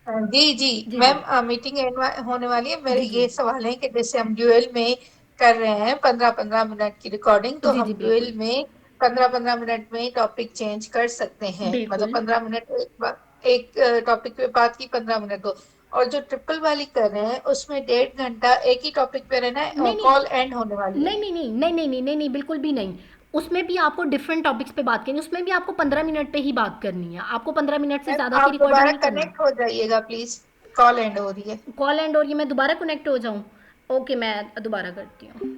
जी जी जी मैम, मीटिंग होने वाली है। मेरे जी जी ये सवाल है कि जैसे हम ड्यूएल में कर रहे हैं 15-15 मिनट की रिकॉर्डिंग, तो जी जी हम ड्यूएल बिल्कुल में 15-15 मिनट में टॉपिक चेंज कर सकते हैं। मतलब बिल्कुल 15 मिनट एक टॉपिक पे बात की, 15 मिनट को। और जो ट्रिपल वाली कर रहे हैं उसमें 1.5 घंटा एक ही टॉपिक पे रहना है, नहीं कॉल एंड होने वाली है। नहीं नहीं नहीं नहीं नहीं नहीं नहीं नहीं बिल्कुल भी नहीं। उसमें भी आपको डिफरेंट टॉपिक्स पे बात करनी है, उसमें भी आपको 15 मिनट पे ही बात करनी है। आपको 15 मिनट से मैम ज़्यादा की आप रिकॉर्डिंग दोबारा नहीं करना। कनेक्ट हो जाइएगा प्लीज, कॉल एंड हो रही है। कॉल एंड और ये मैं दोबारा कनेक्ट हो जाऊँ? ओके मैं दोबारा करती हूँ।